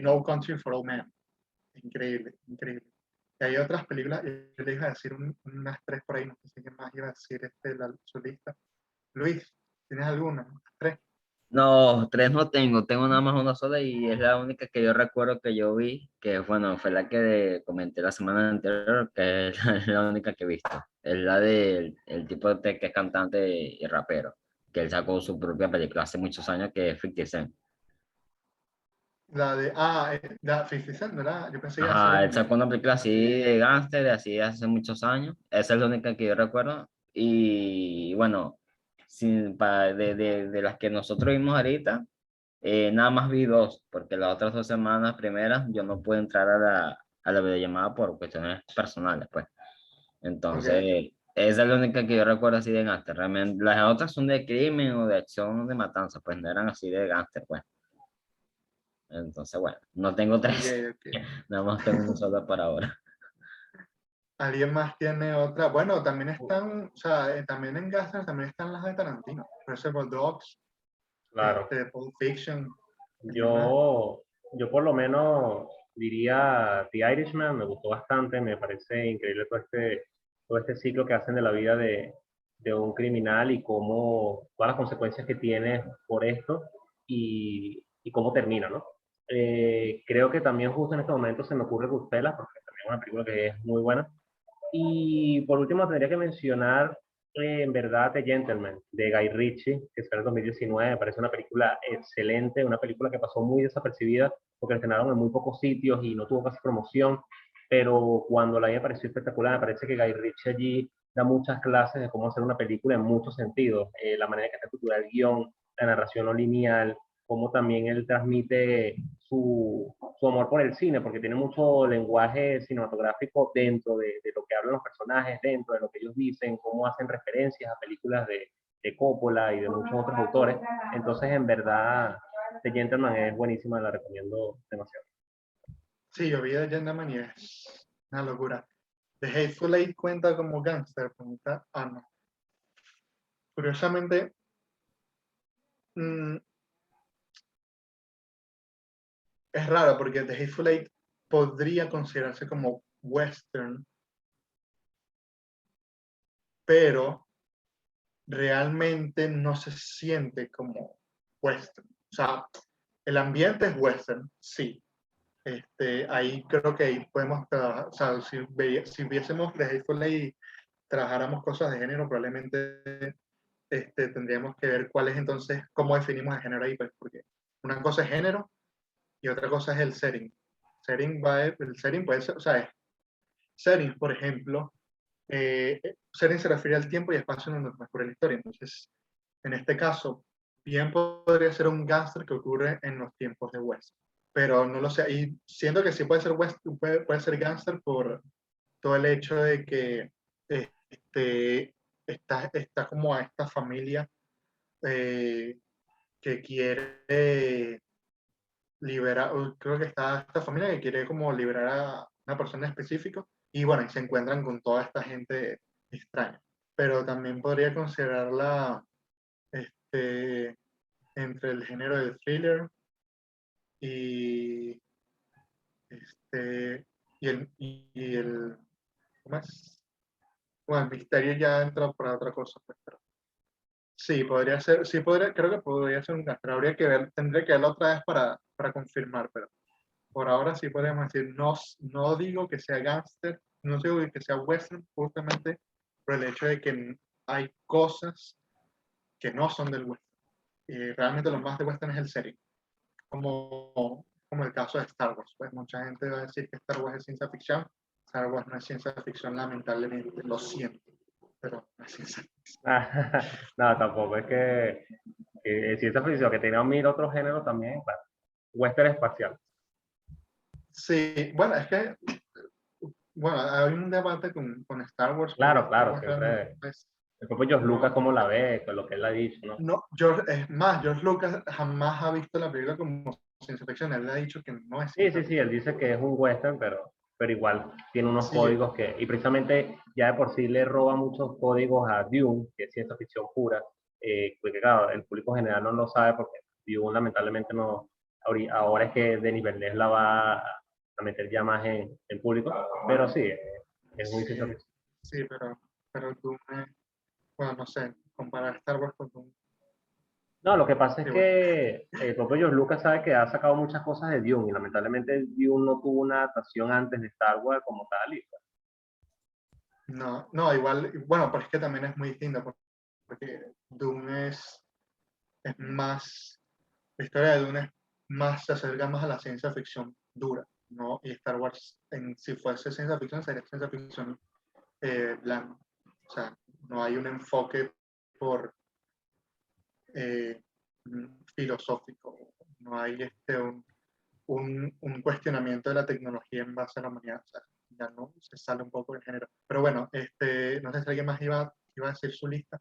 No Country for Old Men, increíble, increíble. Y hay otras películas, yo le iba a decir unas tres por ahí, no sé qué más iba a decir su lista. Luis, ¿tienes alguna? Tres. No, tres no tengo, tengo nada más una sola y es la única que yo recuerdo que yo vi, que bueno, fue la que comenté la semana anterior, que es la única que he visto. Es la del el tipo que es cantante y rapero, que él sacó su propia película hace muchos años, que es 50 Cent. La de, la 50 Cent, ¿verdad? Yo pensé que iba a ser Ajá, él sacó una película así de gángster, así hace muchos años. Esa es la única que yo recuerdo. Y bueno, de las que nosotros vimos ahorita, nada más vi dos, porque las otras 2 semanas primeras yo no pude entrar a la videollamada por cuestiones personales, pues. Ok. Entonces, esa es la única que yo recuerdo así de gángster. Realmente, las otras son de crimen o de acción de matanza, pues no eran así de gángster, pues. Entonces, bueno, no tengo Ok, tres, ok. nada más tengo una sola para ahora. ¿Alguien más tiene otra? Bueno, también están, o sea, también en Gaster también están las de Tarantino. Reservoir Dogs, Claro. Pulp Fiction, ¿alguien más? Yo por lo menos diría The Irishman, me gustó bastante, me parece increíble todo este ciclo que hacen de la vida de un criminal y cómo, todas las consecuencias que tiene por esto y cómo termina, ¿no? Creo que también justo en este momento se me ocurre Goodfellas, porque también es una película que es muy buena. Y por último tendría que mencionar en verdad The Gentleman de Guy Ritchie, que salió en 2019. Me parece una película excelente, una película que pasó muy desapercibida porque la estrenaron en muy pocos sitios y no tuvo casi promoción, pero cuando la vi me pareció espectacular. Me parece que Guy Ritchie allí da muchas clases de cómo hacer una película en muchos sentidos. La manera en que está estructurada el guión, la narración no lineal, cómo también él transmite su amor por el cine, porque tiene mucho lenguaje cinematográfico dentro de lo que hablan los personajes, dentro de lo que ellos dicen, cómo hacen referencias a películas de Coppola y de muchos otros autores. Entonces, en verdad, The Gentleman es buenísima, la recomiendo demasiado. Sí, yo vi The Gentleman y es una locura. The Hateful Eight cuenta como gangster, pregunta Ana. Curiosamente, mm, es raro porque The Hateful Eight podría considerarse como western, pero realmente no se siente como western. O sea, el ambiente es western, sí. Ahí creo que ahí podemos trabajar, o sea, si viésemos The Hateful Eight y trabajáramos cosas de género, probablemente tendríamos que ver cuál es entonces, cómo definimos el género ahí, pues, porque una cosa es género y otra cosa es el setting. El setting puede ser, o sea, setting, por ejemplo, setting se refiere al tiempo y espacio en donde transcurre la historia. Entonces, en este caso, bien podría ser un gángster que ocurre en los tiempos de West, pero no lo sé. Y siento que sí puede ser West, puede ser gángster por todo el hecho de que está como a esta familia eh, que quiere liberar, creo que está esta familia que quiere como liberar a una persona específica y bueno, y se encuentran con toda esta gente extraña. Pero también podría considerarla este, entre el género del thriller y, este, ¿cómo es? Bueno, el misterio ya entra para otra cosa, pues, pero sí, podría ser, sí podría, creo que podría ser un gángster. Habría que ver, tendré que verlo otra vez para confirmar, pero por ahora sí podríamos decir, no, no digo que sea gángster, no digo que sea western, justamente por el hecho de que hay cosas que no son del western. Y realmente lo más de western es el setting. Como como el caso de Star Wars. Pues mucha gente va a decir que Star Wars es ciencia ficción. Star Wars no es ciencia ficción, lamentablemente, lo siento, pero no es ciencia ficción. No, tampoco, es que ciencia ficción, que tenía mil otros géneros también, claro. Western espacial. Sí, bueno, es que, bueno, hay un debate con Star Wars. Claro, Star claro, Wars siempre. realmente es- El propio George Lucas, ¿cómo la ve? Con lo que él ha dicho, ¿no? No, es más, George Lucas jamás ha visto la película como ciencia ficción. Él le ha dicho que no es Sí, ciencia sí, sí, él ficción. dice que es un western, pero igual tiene unos Sí, códigos que, y precisamente ya de por sí le roba muchos códigos a Dune, que es ciencia ficción pura, porque claro, el público general no lo sabe porque Dune lamentablemente no, ahora es que Denis Villeneuve la va a meter ya más en público, pero sí, es muy ciencia sí, ficción. sí, pero tú, bueno, no sé, comparar Star Wars con Dune, No, lo que pasa es sí, bueno. que el propio George Lucas sabe que ha sacado muchas cosas de Dune y lamentablemente Dune no tuvo una adaptación antes de Star Wars como tal. No, no, igual, bueno, pero es que también es muy distinto porque Dune es más, la historia de Dune es más, se acerca más a la ciencia ficción dura, ¿no? Y Star Wars, si fuese ciencia ficción, sería ciencia ficción blanda. O sea, no hay un enfoque por eh, filosófico, no hay un cuestionamiento de la tecnología en base a la humanidad. O sea, ya no se sale un poco del género. Pero bueno, no sé si alguien más iba a decir su lista.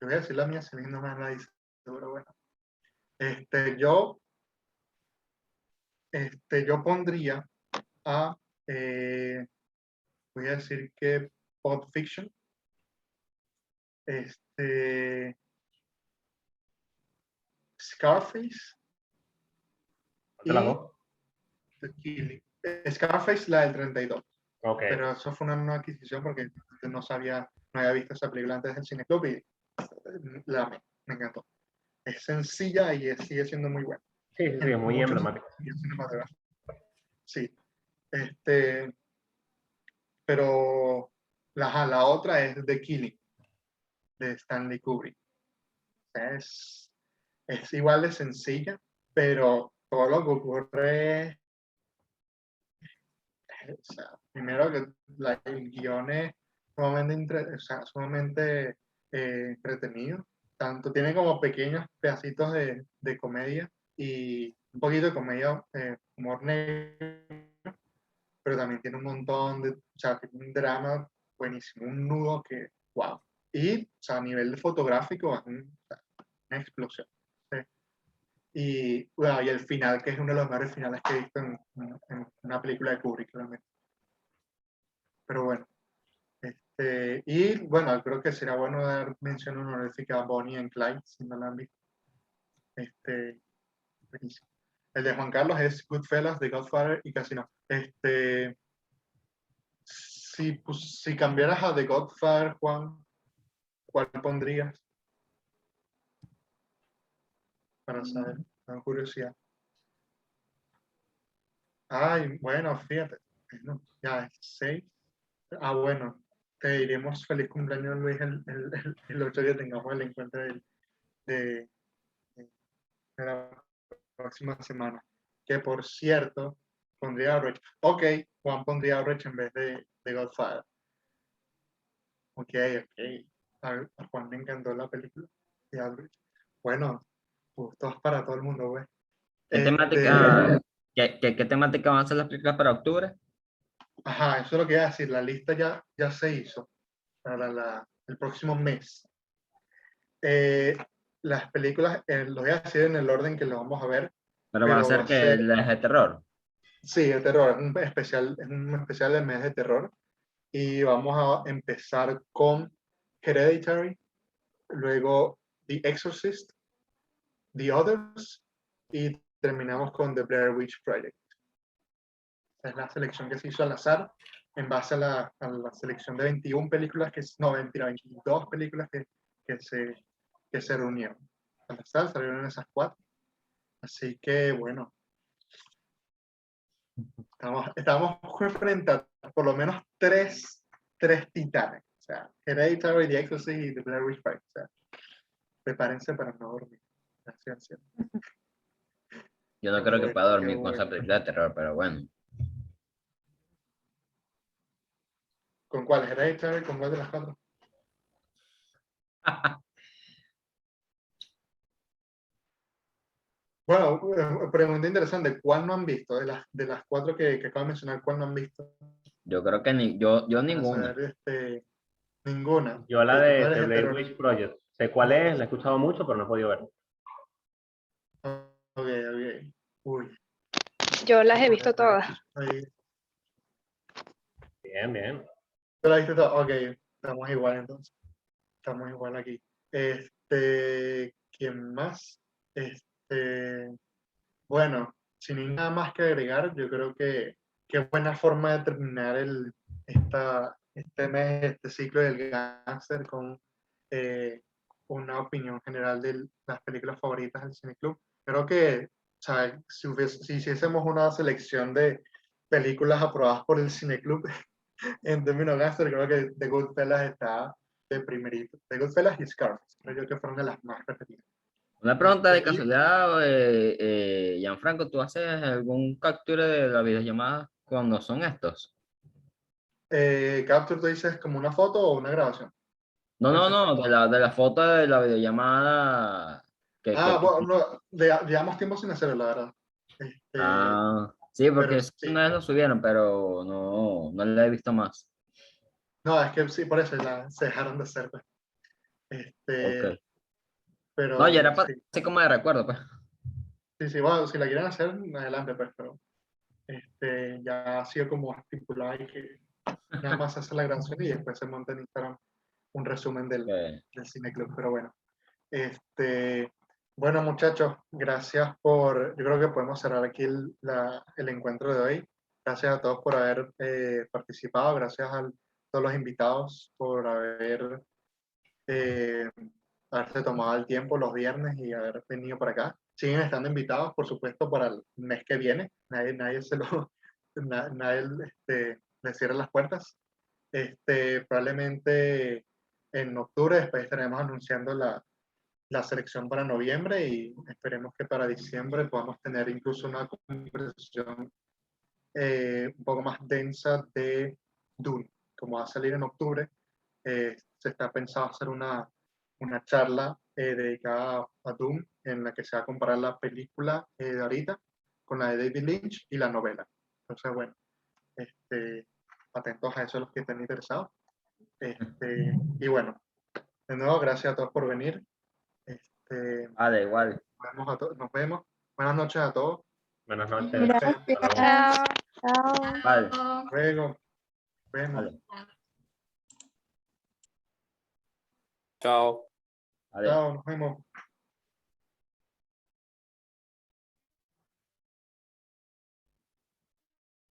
Yo voy a decir la mía, si bien no me la dice, pero bueno. Este, yo, yo pondría a, voy a decir que Pulp Fiction, Scarface ¿De las y dos? The Killing. Scarface, la del 32. Ok. Pero eso fue una nueva adquisición porque no sabía, no había visto esa película antes del Cineclub y la amé, me encantó. Es sencilla y sigue siendo muy buena. Sí, sí, sí, es En muy muchos emblemático. sentidos cinematográficos. Sí. Este, pero la otra es The Killing, de Stanley Kubrick. Es igual de sencilla, pero todo lo que ocurre, o sea, primero que el guión es sumamente entretenido. Tanto tiene como pequeños pedacitos de comedia y un poquito de comedia, humor negro, pero también tiene un montón o sea, tiene un drama buenísimo, un nudo que, wow. Y, o sea, a nivel fotográfico, es o sea, una explosión. ¿Sí? Y, bueno, y el final, que es uno de los mejores finales que he visto en una película de Kubrick, realmente. Pero bueno, y bueno, creo que será bueno dar mención honorífica a Bonnie and Clyde, si no la han visto. Buenísimo. El de Juan Carlos es Goodfellas, The Godfather y Casino. Si cambiaras a The Godfather, Juan, ¿cuál pondrías? Para saber, tengo curiosidad. Ay, bueno, fíjate. Bueno, ya es 6. Ah, bueno, te diremos feliz cumpleaños, Luis, el 8 que tengamos el encuentro de, de la próxima semana. Que por cierto, pondría Outreach. Ok, Juan pondría Outreach en vez de Godfather. Ok, ok. A Juan le encantó la película de Outreach. Bueno, gustos para todo el mundo, güey. ¿Qué temática, qué temática van a ser las películas para octubre? Ajá, eso es lo que iba a decir. La lista ya se hizo para el próximo mes. Las películas, lo voy a decir en el orden que lo vamos a ver, Pero van a pero va ser a que ser, las de terror. sí, el terror, es un especial del mes de terror. Y vamos a empezar con Hereditary, luego The Exorcist, The Others, y terminamos con The Blair Witch Project. Es la selección que se hizo al azar en base a la selección de 21 películas, no, mentira, 22 películas que se reunieron. Al azar salieron esas 4. Así que, bueno, estamos frente a por lo menos tres titanes. O sea, Hereditary, The Exorcist y The Blair Witch Project. O sea, prepárense para no dormir. Gracias. Yo no Qué creo que bueno, pueda qué dormir con esa bueno. película de terror, pero bueno. ¿Con cuál? ¿Hereditary? ¿Con cuál de las cuatro? Bueno, pregunta interesante. ¿Cuál no han visto? De las cuatro que acabo de mencionar, ¿cuál no han visto? Yo creo que yo Para ninguna. saber, ninguna. Yo la ¿Y de cuál es The el Blair terror? Witch Project. Sé cuál es, la he escuchado mucho, pero no he podido ver. Ok, ok. Uy. Yo las he visto todas. Ahí. Bien, bien. ¿Tú la viste todo? Ok, estamos igual entonces. Estamos igual aquí. ¿Quién más? Bueno, sin nada más que agregar, yo creo que qué buena forma de terminar este mes, este ciclo del gánster con una opinión general de las películas favoritas del Cine Club. Creo que, o sea, si hiciésemos una selección de películas aprobadas por el Cine Club en términos gánster, creo que The Goodfellas está de primerito. The Goodfellas y Scarface, creo yo que fueron de las más repetidas. Una pregunta de Y casualidad, Gianfranco, ¿tú haces algún capture de la videollamada cuando son estos? Capture, tú dices como una foto o una grabación. No, Puede no, ser. no, de la foto de la videollamada Bueno, no, llevamos tiempo sin hacerlo, la verdad. Ah, sí, Pero porque sí. una vez lo subieron, pero no la he visto más. No, es que sí, por eso se dejaron de hacer, pues. Ok. No, ya Pero era sí. así como de recuerdo, pues. Sí, sí, bueno, si la quieren hacer, adelante, pues, pero ya ha sido como estipulado y que nada más se hace la grabación y después se monta en Instagram un resumen Ok. del Cine Club. Pero bueno, Este, bueno, muchachos, gracias yo creo que podemos cerrar aquí el encuentro de hoy. Gracias a todos por haber participado, gracias a todos los invitados por eh, haberse tomado el tiempo los viernes y haber venido por acá. Siguen estando invitados, por supuesto, para el mes que viene. Nadie nadie les cierra las puertas. Probablemente en octubre después estaremos anunciando la selección para noviembre y esperemos que para diciembre podamos tener incluso una conversación un poco más densa de Dune. Como va a salir en octubre, se está pensado hacer una charla dedicada a Dune en la que se va a comparar la película de ahorita con la de David Lynch y la novela. Entonces, bueno, atentos a eso los que estén interesados. Y bueno, de nuevo, gracias a todos por venir. Vale, igual. Nos vemos. Buenas noches a todos. Buenas noches. Gracias. Hasta luego. Chao. Chao. Vale, Luego, nos vemos. vale, Chao. vale. Chao, nos vemos.